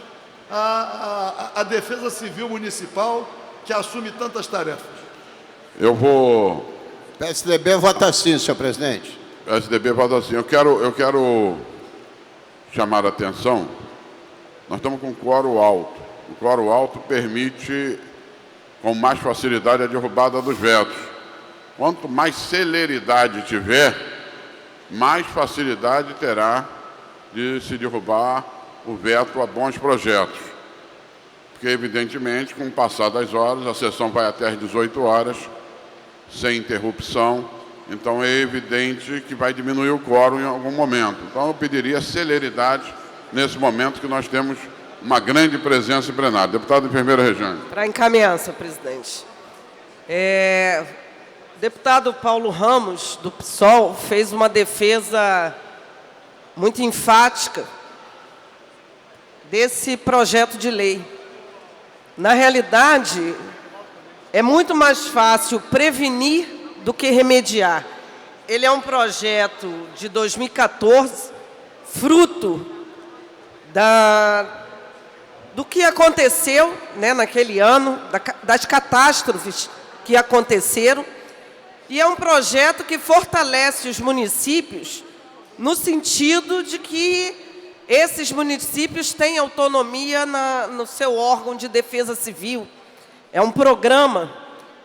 à defesa civil municipal, que assume tantas tarefas. Eu vou... PSDB vota sim, senhor presidente. PSDB vota sim. Eu quero chamar a atenção. Nós estamos com quórum alto. O quórum alto permite, com mais facilidade, a derrubada dos vetos. Quanto mais celeridade tiver, mais facilidade terá de se derrubar o veto a bons projetos. Porque, evidentemente, com o passar das horas, a sessão vai até às 18 horas, sem interrupção. Então, é evidente que vai diminuir o quórum em algum momento. Então, eu pediria celeridade nesse momento que nós temos uma grande presença em plenário. Deputado enfermeira Rejane. Para encaminhar, senhor presidente. Deputado Paulo Ramos, do PSOL, fez uma defesa muito enfática desse projeto de lei. Na realidade, é muito mais fácil prevenir do que remediar. Ele é um projeto de 2014, fruto do que aconteceu, né, naquele ano, das catástrofes que aconteceram, e é um projeto que fortalece os municípios no sentido de que esses municípios têm autonomia no seu órgão de defesa civil. É um programa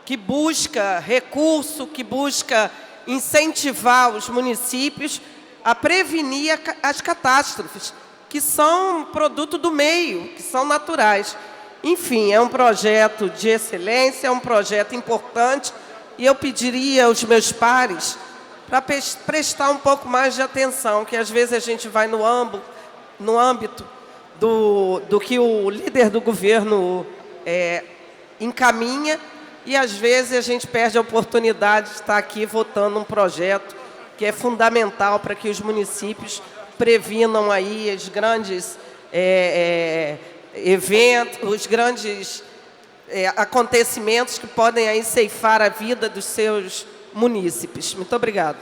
que busca recurso, que busca incentivar os municípios a prevenir as catástrofes, que são produto do meio, que são naturais. Enfim, é um projeto de excelência, é um projeto importante, E eu pediria aos meus pares para prestar um pouco mais de atenção, que às vezes a gente vai no âmbito do que o líder do governo encaminha, e às vezes a gente perde a oportunidade de estar aqui votando um projeto que é fundamental para que os municípios previnam aí os grandes eventos, os grandes acontecimentos que podem aí ceifar a vida dos seus munícipes. Muito obrigado.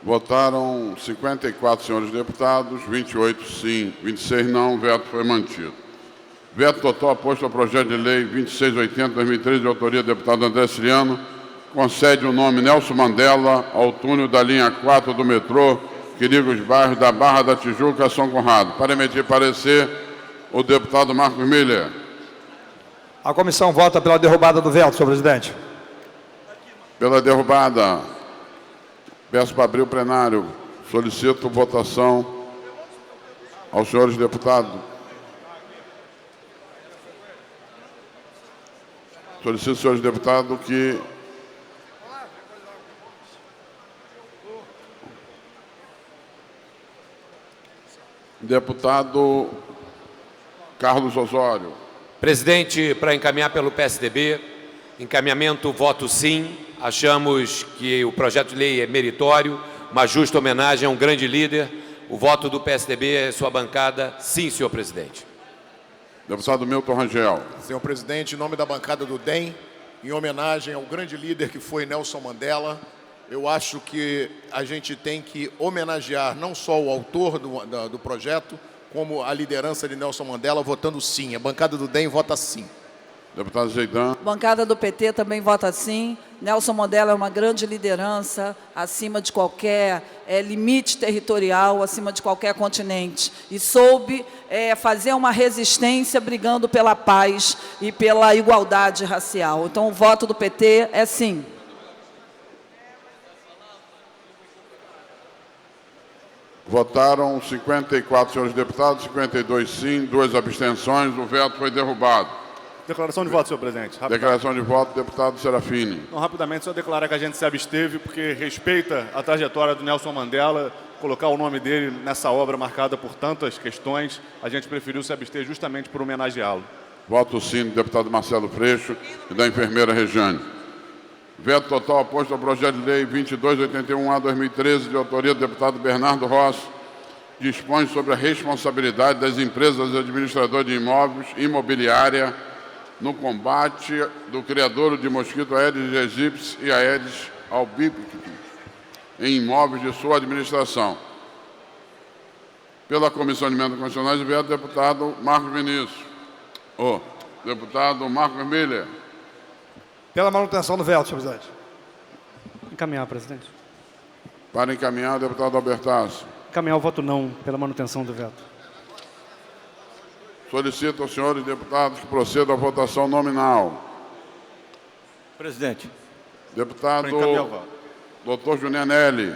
Votaram 54 senhores deputados, 28 sim, 26 não, o veto foi mantido. Veto total oposto ao projeto de lei 2680/2013, de autoria do deputado André Siriano, concede o nome Nelson Mandela ao túnel da linha 4 do metrô, que liga os bairros da Barra da Tijuca a São Conrado. Para emitir parecer, o deputado Marcos Miller. A comissão vota pela derrubada do veto, senhor presidente. Pela derrubada, peço para abrir o plenário. Solicito votação aos senhores deputados. Solicito aos senhores deputados que deputado Carlos Osório. Presidente, para encaminhar pelo PSDB, encaminhamento voto sim. Achamos que o projeto de lei é meritório, uma justa homenagem a um grande líder. O voto do PSDB é sua bancada, sim, senhor presidente. Deputado Milton Rangel. Senhor presidente, em nome da bancada do DEM, em homenagem ao grande líder que foi Nelson Mandela, eu acho que a gente tem que homenagear não só o autor do projeto, como a liderança de Nelson Mandela, votando sim. A bancada do DEM vota sim. Deputado Zeidan. A bancada do PT também vota sim. Nelson Mandela é uma grande liderança, acima de qualquer limite territorial, acima de qualquer continente. E soube fazer uma resistência brigando pela paz e pela igualdade racial. Então, o voto do PT é sim. Votaram 54 senhores deputados, 52 sim, 2 abstenções. O veto foi derrubado. Declaração de voto, senhor presidente. Declaração de voto, deputado Serafini. Não, rapidamente, só declarar que a gente se absteve porque respeita a trajetória do Nelson Mandela, colocar o nome dele nessa obra marcada por tantas questões, a gente preferiu se abster justamente por homenageá-lo. Voto sim do deputado Marcelo Freixo e da enfermeira Rejane. Veto total oposto ao projeto de lei 2281/2013, de autoria do deputado Bernardo Rossi, dispõe sobre a responsabilidade das empresas administradoras de imóveis imobiliária no combate do criadouro de mosquito Aedes aegypti e Aedes albicans em imóveis de sua administração. Pela Comissão de Emendas Constitucionais, o veto do deputado Marcos Vinícius. Deputado Marcos Miller. Pela manutenção do veto, senhor presidente. Encaminhar, presidente. Para encaminhar, deputado Albertasso. Encaminhar o voto não, pela manutenção do veto. Solicito aos senhores deputados que procedam à votação nominal. Presidente. Deputado Dr. Junianelli.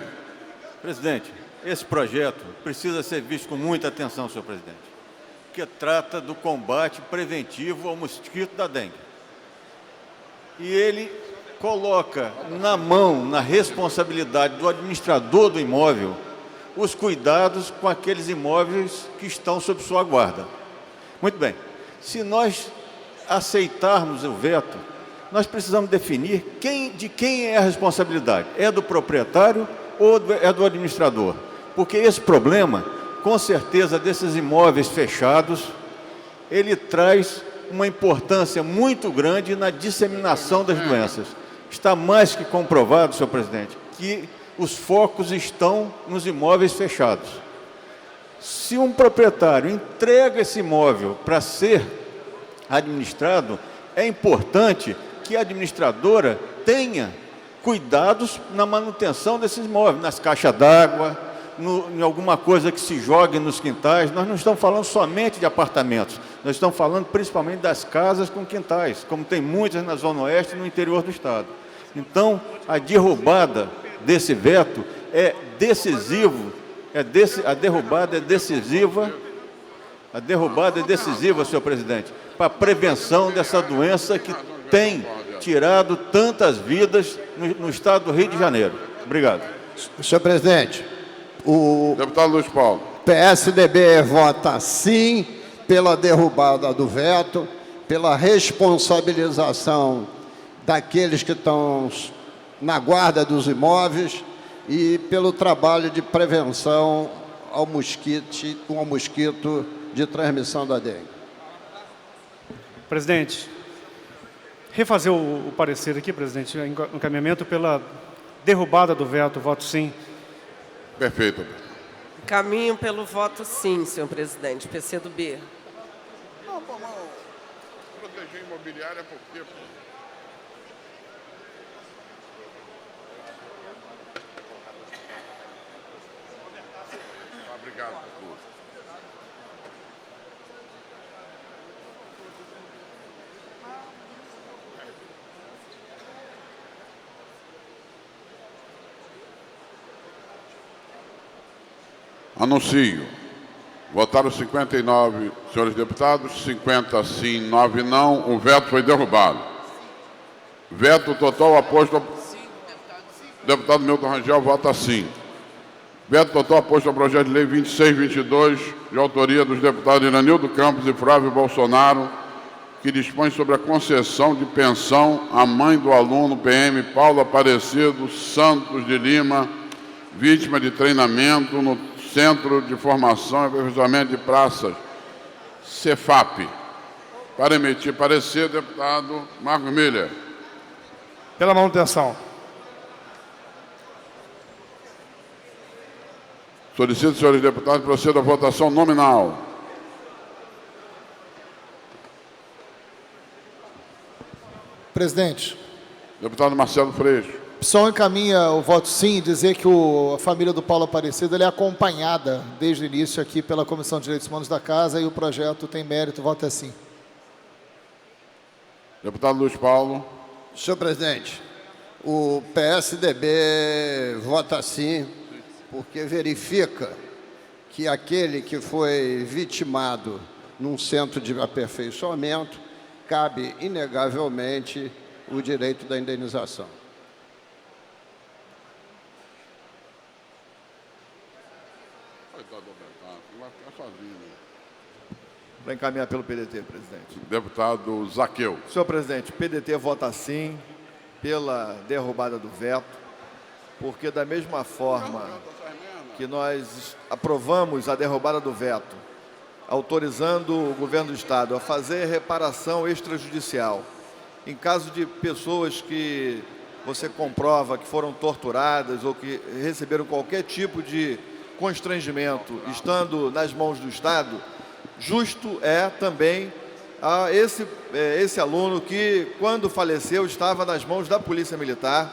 Presidente, esse projeto precisa ser visto com muita atenção, senhor presidente, porque trata do combate preventivo ao mosquito da dengue. E ele coloca na responsabilidade do administrador do imóvel os cuidados com aqueles imóveis que estão sob sua guarda. Muito bem, se nós aceitarmos o veto, nós precisamos definir de quem é a responsabilidade. É do proprietário ou é do administrador? Porque esse problema, com certeza, desses imóveis fechados, ele traz uma importância muito grande na disseminação das doenças. Está mais que comprovado, senhor presidente, que os focos estão nos imóveis fechados. Se um proprietário entrega esse imóvel para ser administrado, é importante que a administradora tenha cuidados na manutenção desses imóveis, nas caixas d'água, em alguma coisa que se jogue nos quintais. Nós não estamos falando somente de apartamentos, nós estamos falando principalmente das casas com quintais, como tem muitas na Zona Oeste e no interior do Estado. Então, a derrubada desse veto é decisivo. A derrubada é decisiva, senhor presidente, para a prevenção dessa doença que tem tirado tantas vidas no estado do Rio de Janeiro. Obrigado. Senhor presidente, o deputado Luiz Paulo. PSDB vota sim pela derrubada do veto, pela responsabilização daqueles que estão na guarda dos imóveis e pelo trabalho de prevenção ao mosquito de transmissão da dengue. Presidente, refazer o parecer aqui, presidente, encaminhamento pela derrubada do veto, voto sim. Perfeito. Caminho pelo voto sim, senhor presidente. PCdoB. Não, proteger imobiliária por quê? Obrigado, doutor. Anuncio. Votaram 59 senhores deputados, 50 sim, 9 não. O veto foi derrubado. Veto total oposto ao deputado Milton Rangel, vota sim. Veto total oposto ao projeto de lei 2622, de autoria dos deputados Iranildo Campos e Flávio Bolsonaro, que dispõe sobre a concessão de pensão à mãe do aluno PM Paulo Aparecido Santos de Lima, vítima de treinamento no Centro de Formação e Aperfeiçoamento de Praças, Cefap. Para emitir parecer, deputado Marcos Miller. Pela manutenção. Solicito, senhores deputados, proceda à votação nominal. Presidente. Deputado Marcelo Freixo. O PSOL encaminha o voto sim e dizer que a família do Paulo Aparecido é acompanhada desde o início aqui pela Comissão de Direitos Humanos da Casa e o projeto tem mérito, voto é sim. Deputado Luiz Paulo. Senhor presidente, o PSDB vota sim porque verifica que aquele que foi vitimado num centro de aperfeiçoamento cabe inegavelmente o direito da indenização. Para encaminhar pelo PDT, presidente. Deputado Zaqueu. Senhor presidente, PDT vota sim pela derrubada do veto, porque da mesma forma que nós aprovamos a derrubada do veto, autorizando o governo do Estado a fazer reparação extrajudicial em caso de pessoas que você comprova que foram torturadas ou que receberam qualquer tipo de constrangimento estando nas mãos do Estado, justo é também esse aluno que, quando faleceu, estava nas mãos da Polícia Militar,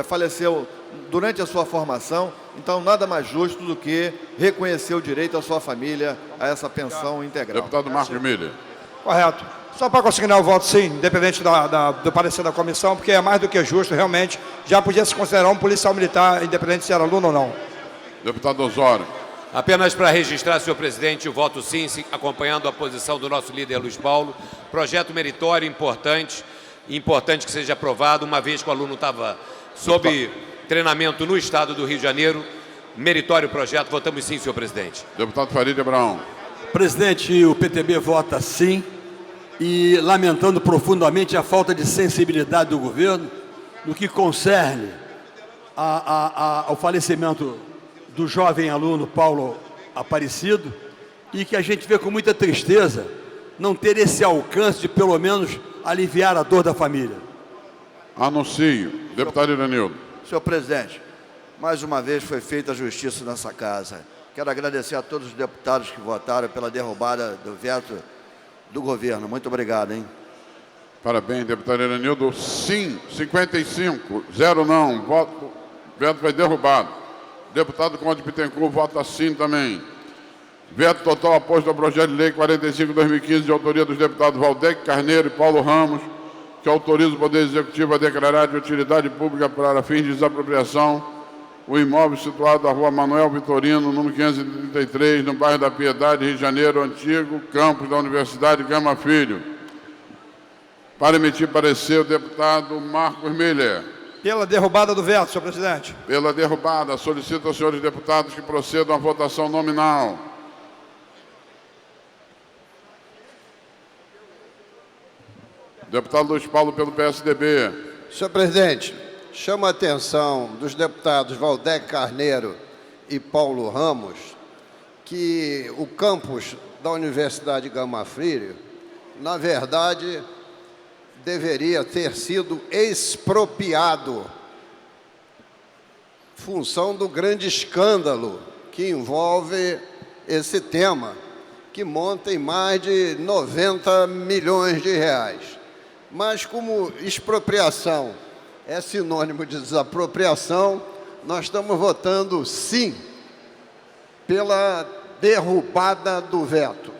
faleceu durante a sua formação, então nada mais justo do que reconhecer o direito à sua família a essa pensão integral. Deputado Marcos Miller. Correto. Só para consignar o voto sim, independente do parecer da comissão, porque é mais do que justo, realmente, já podia se considerar um policial militar, independente se era aluno ou não. Deputado Osório. Apenas para registrar, senhor presidente, o voto sim, acompanhando a posição do nosso líder Luiz Paulo. Projeto meritório, importante que seja aprovado, uma vez que o aluno estava sob treinamento no estado do Rio de Janeiro. Meritório projeto, votamos sim, senhor presidente. Deputado Farid Abraão. Presidente, o PTB vota sim e lamentando profundamente a falta de sensibilidade do governo no que concerne ao falecimento do jovem aluno Paulo Aparecido e que a gente vê com muita tristeza não ter esse alcance de, pelo menos, aliviar a dor da família. Anuncio. Deputado Iranildo. Senhor presidente, mais uma vez foi feita a justiça nessa casa. Quero agradecer a todos os deputados que votaram pela derrubada do veto do governo. Muito obrigado, hein? Parabéns, deputado Iranildo. Sim, 55. 0 não. Voto. Veto foi derrubado. Deputado Conde Pittencourt vota sim também. Veto total oposto ao projeto de lei 45/2015, de autoria dos deputados Valdec Carneiro e Paulo Ramos, que autoriza o Poder Executivo a declarar de utilidade pública para fins de desapropriação o imóvel situado na rua Manuel Vitorino, número 533, no bairro da Piedade, Rio de Janeiro, antigo campus da Universidade Gama Filho. Para emitir parecer, o deputado Marcos Miller. Pela derrubada do veto, senhor presidente. Pela derrubada, solicito aos senhores deputados que procedam à votação nominal. Deputado Luiz Paulo, pelo PSDB. Senhor presidente, chamo a atenção dos deputados Valdec Carneiro e Paulo Ramos que o campus da Universidade Gama Filho, na verdade, deveria ter sido expropriado, função do grande escândalo que envolve esse tema, que monta em mais de 90 milhões de reais. Mas como expropriação é sinônimo de desapropriação, nós estamos votando sim pela derrubada do veto.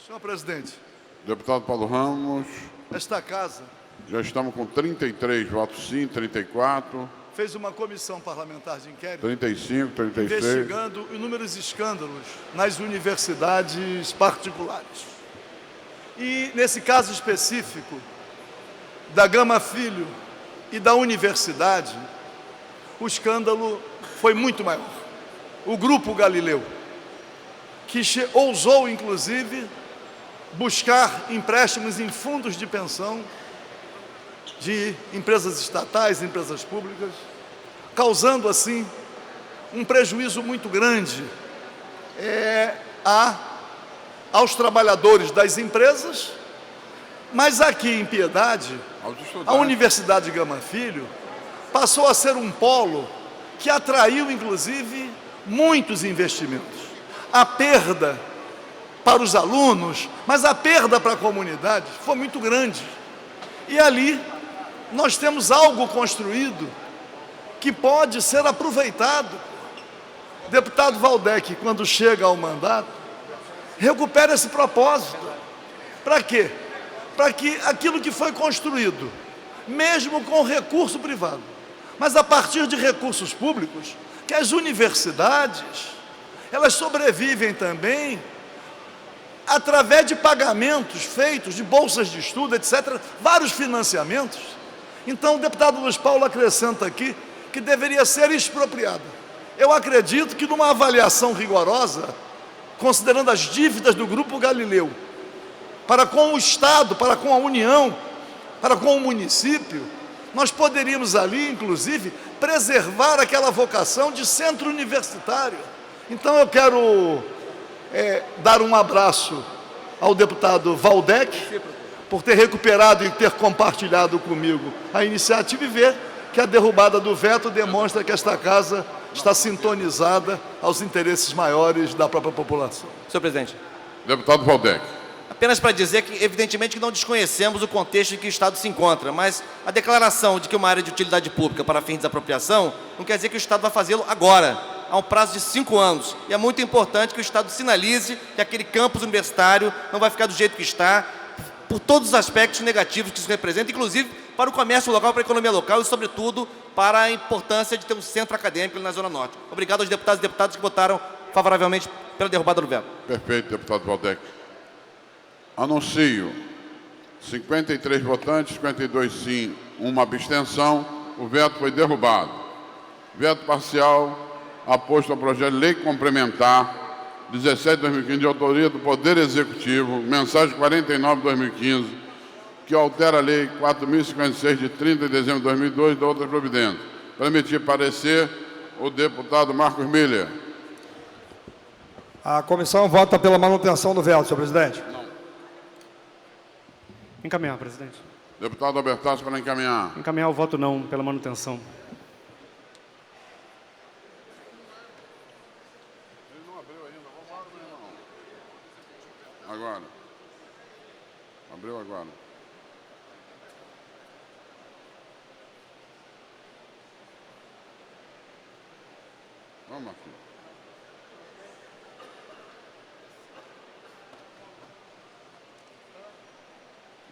Senhor presidente. Deputado Paulo Ramos. Esta casa Já estamos com 33 votos sim, 34, fez uma comissão parlamentar de inquérito 35, 36. investigando inúmeros escândalos nas universidades particulares. E, nesse caso específico, da Gama Filho e da universidade, o escândalo foi muito maior. O Grupo Galileu, que ousou, inclusive, buscar empréstimos em fundos de pensão de empresas estatais, empresas públicas, causando, assim, um prejuízo muito grande aos trabalhadores das empresas, mas aqui em Piedade, a Universidade Gama Filho passou a ser um polo que atraiu, inclusive, muitos investimentos. A perda para os alunos, mas a perda para a comunidade foi muito grande. E ali nós temos algo construído que pode ser aproveitado. O deputado Valdec, quando chega ao mandato, recupera esse propósito. Para quê? Para que aquilo que foi construído, mesmo com recurso privado, mas a partir de recursos públicos, que as universidades, elas sobrevivem também através de pagamentos feitos, de bolsas de estudo, etc., vários financiamentos. Então, o deputado Luiz Paulo acrescenta aqui que deveria ser expropriado. Eu acredito que numa avaliação rigorosa, considerando as dívidas do Grupo Galileu, para com o Estado, para com a União, para com o município, nós poderíamos ali, inclusive, preservar aquela vocação de centro universitário. Então eu quero dar um abraço ao deputado Valdec, por ter recuperado e ter compartilhado comigo a iniciativa e ver que a derrubada do veto demonstra que esta casa está sintonizada aos interesses maiores da própria população. Senhor presidente. Deputado Valdec. Apenas para dizer que, evidentemente, que não desconhecemos o contexto em que o Estado se encontra, mas a declaração de que uma área de utilidade pública para fins de desapropriação não quer dizer que o Estado vai fazê-lo agora, há um prazo de 5 anos. E é muito importante que o Estado sinalize que aquele campus universitário não vai ficar do jeito que está, por todos os aspectos negativos que isso representa, inclusive para o comércio local, para a economia local e, sobretudo, para a importância de ter um centro acadêmico na Zona Norte. Obrigado aos deputados e deputadas que votaram favoravelmente pela derrubada do veto. Perfeito, deputado Valdec. Anuncio 53 votantes, 52 sim, uma abstenção. O veto foi derrubado. Veto parcial aposto ao projeto de lei complementar 17/2015, de autoria do Poder Executivo, mensagem 49/2015, que altera a Lei 4.056, de 30 de dezembro de 2002, da outra providência. Para emitir parecer, o deputado Marcos Miller. A comissão vota pela manutenção do veto, senhor presidente. Encaminhar, presidente. Deputado Albertasso, para encaminhar. Encaminhar o voto não, pela manutenção. Agora. Abriu agora. Vamos aqui.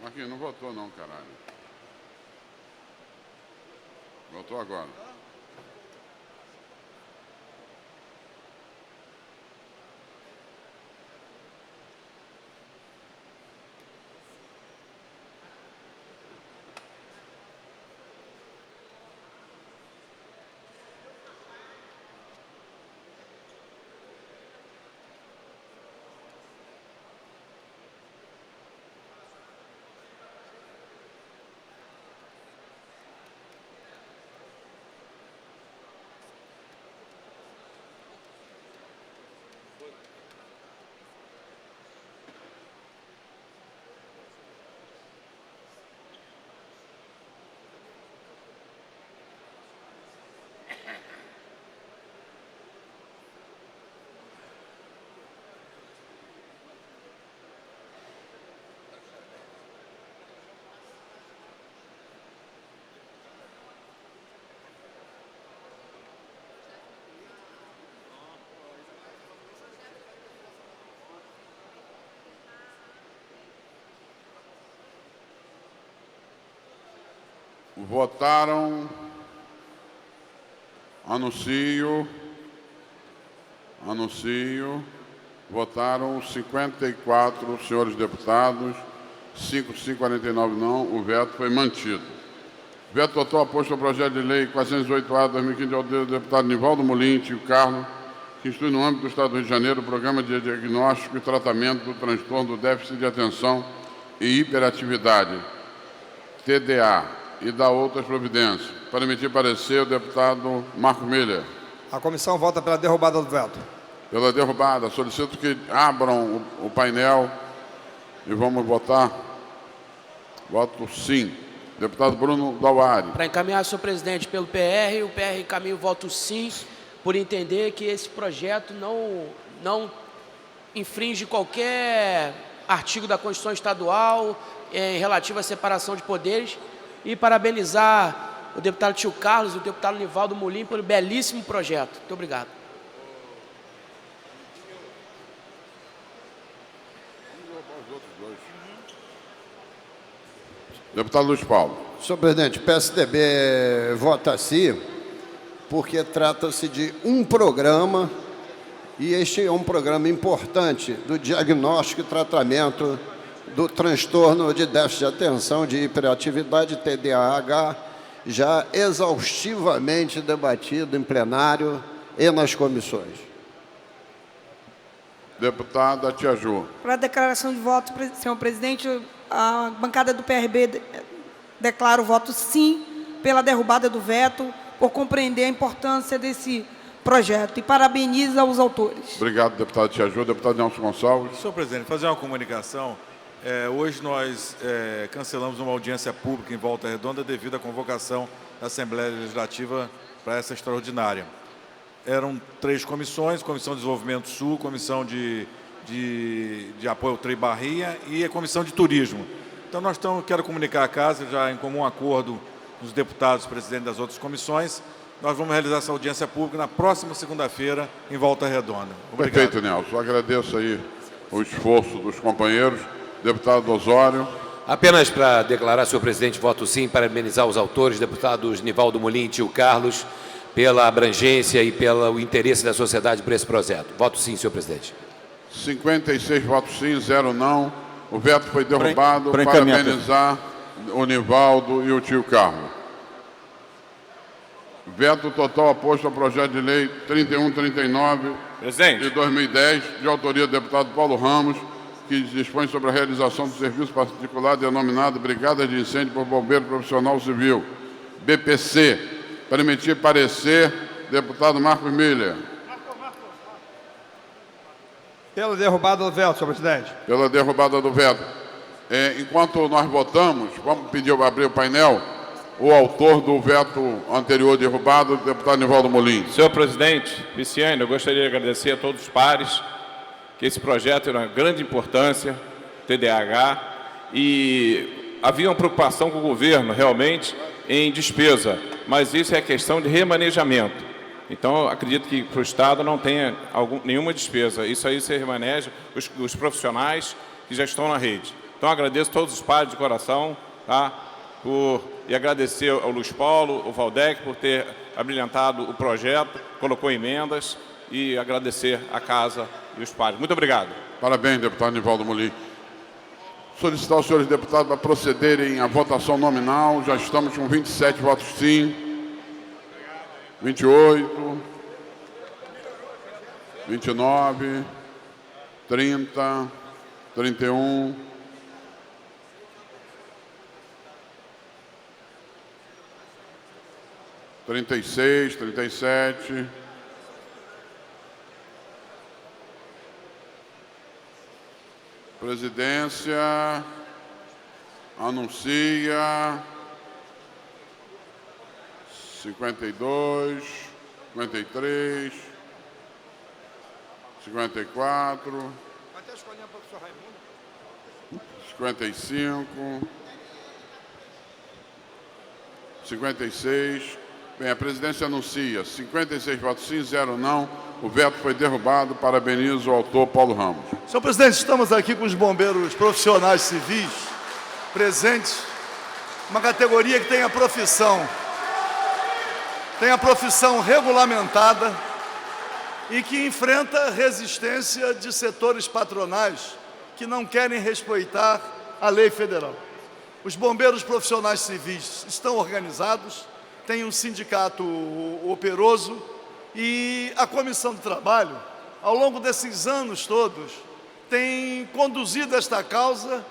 Marquinhos, não votou não, caralho. Votou agora. Votaram, anuncio, votaram 54 senhores deputados, 549 não, o veto foi mantido. Veto total aposto ao projeto de lei 408A/2015 do deputado Nivaldo Molim Tio Carlos, que institui no âmbito do Estado do Rio de Janeiro o Programa de Diagnóstico e Tratamento do Transtorno do Déficit de Atenção e Hiperatividade, TDA, e da outras providências. Para emitir parecer, o deputado Marco Miller. A comissão vota pela derrubada do veto. Pela derrubada, solicito que abram o painel e vamos votar. Voto sim. Deputado Bruno Dauari. Para encaminhar, senhor presidente, pelo PR, o PR encaminha o voto sim, por entender que esse projeto não infringe qualquer artigo da Constituição Estadual relativo à separação de poderes, e parabenizar o deputado Tio Carlos e o deputado Nivaldo Molim pelo belíssimo projeto. Muito obrigado. Deputado Luiz Paulo. Senhor presidente, o PSDB vota sim, porque trata-se de um programa, e este é um programa importante do diagnóstico e tratamento do transtorno de déficit de atenção, de hiperatividade, TDAH, já exaustivamente debatido em plenário e nas comissões. Deputada Tia Ju. Para a declaração de voto, senhor presidente, a bancada do PRB declara o voto sim pela derrubada do veto, por compreender a importância desse projeto, e parabeniza os autores. Obrigado, deputado Tia Ju. Deputado Nelson Gonçalves. Senhor presidente, fazer uma comunicação. Hoje nós cancelamos uma audiência pública em Volta Redonda devido à convocação da Assembleia Legislativa para essa extraordinária. Eram 3 comissões: Comissão de Desenvolvimento Sul, Comissão de Apoio ao Trem Barrinha e a Comissão de Turismo. Então quero comunicar à Casa, já em comum acordo dos deputados presidentes das outras comissões, nós vamos realizar essa audiência pública na próxima segunda-feira em Volta Redonda. Obrigado. Perfeito, Nelson. Agradeço aí o esforço dos companheiros. Deputado Osório. Apenas para declarar, senhor presidente, voto sim, parabenizar os autores, deputados Nivaldo Molim e Tio Carlos, pela abrangência e pelo interesse da sociedade por esse projeto. Voto sim, senhor presidente. 56 votos sim, 0 não. O veto foi derrubado. Parabenizar o Nivaldo e o Tio Carlos. Veto total aposto ao projeto de lei 3139 de 2010, de autoria do deputado Paulo Ramos, que dispõe sobre a realização do serviço particular denominado Brigada de Incêndio por Bombeiro Profissional Civil, BPC. Para emitir parecer, deputado Marcos Miller. Pela derrubada do veto, senhor presidente. Pela derrubada do veto. Enquanto nós votamos, vamos pedir abrir o painel, o autor do veto anterior derrubado, o deputado Nivaldo Molim. Senhor presidente, Viciane, eu gostaria de agradecer a todos os pares, que esse projeto era de grande importância, TDAH, e havia uma preocupação com o governo, realmente, em despesa, mas isso é questão de remanejamento. Então, acredito que para o Estado não tenha nenhuma despesa. Isso aí se remaneja os profissionais que já estão na rede. Então, agradeço a todos os pares de coração, tá? E agradecer ao Luiz Paulo, ao Valdec, por ter abrilhantado o projeto, colocou emendas, e agradecer a Casa e os pares. Muito obrigado. Parabéns, deputado Nivaldo Molim. Solicitar aos senhores deputados para procederem à votação nominal. Já estamos com 27 votos sim, 28, 29, 30, 31, 36, 37... Presidência anuncia 52, 53, 54, 55, 56. Bem, a presidência anuncia 56 votos sim, 0 não. O veto foi derrubado. Parabenizo o autor, Paulo Ramos. Senhor presidente, estamos aqui com os bombeiros profissionais civis presentes uma categoria que tem a profissão regulamentada e que enfrenta resistência de setores patronais que não querem respeitar a lei federal. Os bombeiros profissionais civis estão organizados, tem um sindicato operoso e a Comissão do Trabalho, ao longo desses anos todos, tem conduzido esta causa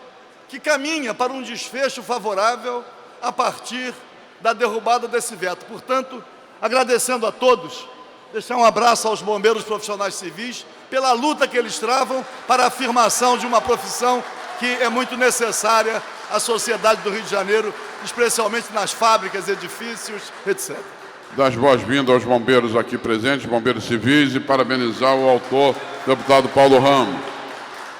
que caminha para um desfecho favorável a partir da derrubada desse veto. Portanto, agradecendo a todos, deixar um abraço aos bombeiros profissionais civis pela luta que eles travam para a afirmação de uma profissão que é muito necessária à sociedade do Rio de Janeiro, especialmente nas fábricas, edifícios, etc. Dar as boas-vindas aos bombeiros aqui presentes, bombeiros civis, e parabenizar o autor, deputado Paulo Ramos.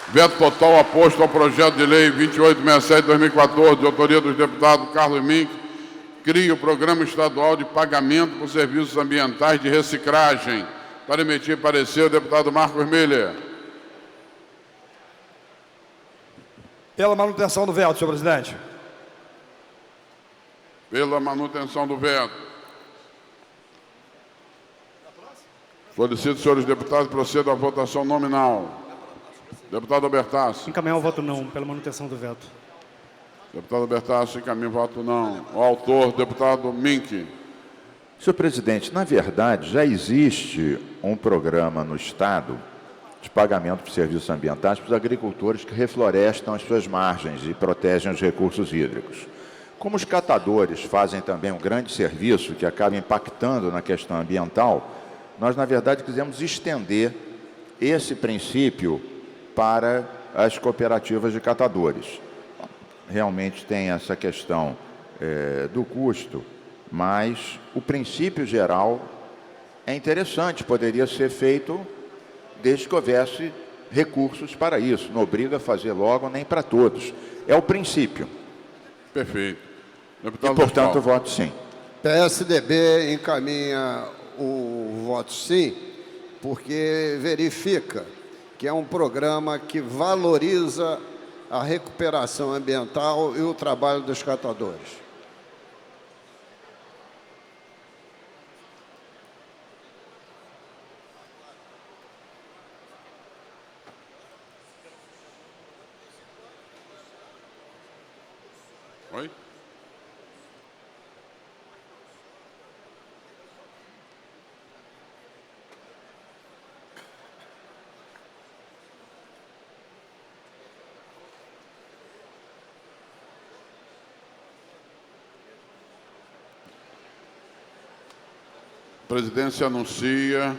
Veto total oposto ao projeto de lei 2867 de 2014, de autoria dos deputados Carlos Mink, cria o Programa Estadual de Pagamento por Serviços Ambientais de Reciclagem. Para emitir parecer, o deputado Marcos Miller. Pela manutenção do veto, senhor presidente. Pela manutenção do veto. Solicito, senhores deputados, procedam à votação nominal. Deputado Albertassi. Encaminhar o voto não, pela manutenção do veto. Deputado Albertassi, encaminha o voto não. O autor, deputado Mink. Senhor presidente, na verdade, já existe um programa no Estado de pagamento por serviços ambientais para os agricultores que reflorestam as suas margens e protegem os recursos hídricos. Como os catadores fazem também um grande serviço que acaba impactando na questão ambiental, nós, na verdade, quisemos estender esse princípio para as cooperativas de catadores. Realmente tem essa questão do custo, mas o princípio geral é interessante, poderia ser feito desde que houvesse recursos para isso. Não obriga a fazer logo nem para todos. É o princípio. Perfeito. Deputado, e, portanto, eu voto sim. PSDB encaminha o voto sim, porque verifica que é um programa que valoriza a recuperação ambiental e o trabalho dos catadores. Oi? Presidência anuncia.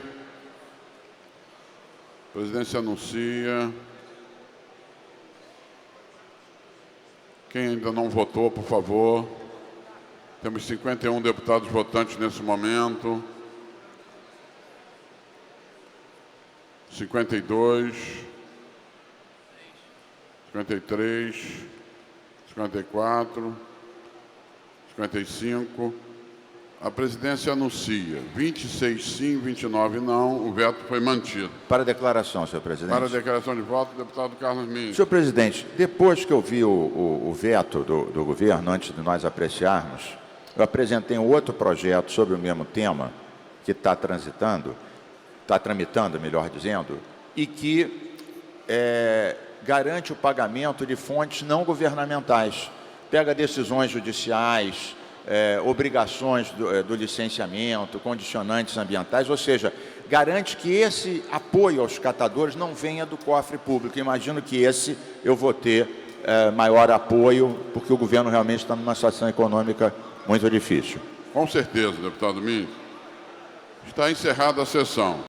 Presidência anuncia. Quem ainda não votou, por favor. Temos 51 deputados votantes nesse momento. 52. 53. 54. 55. A presidência anuncia 26 sim, 29 não. O veto foi mantido. Para a declaração, senhor presidente. Para a declaração de voto, deputado Carlos Mink. Senhor presidente, depois que eu vi o veto do governo, antes de nós apreciarmos, eu apresentei um outro projeto sobre o mesmo tema, que está tramitando, melhor dizendo, e que garante o pagamento de fontes não governamentais. Pega decisões judiciais, obrigações do licenciamento, condicionantes ambientais, ou seja, garante que esse apoio aos catadores não venha do cofre público. Imagino que esse eu vou ter maior apoio, porque o governo realmente está numa situação econômica muito difícil. Com certeza, deputado Mink. Está encerrada a sessão.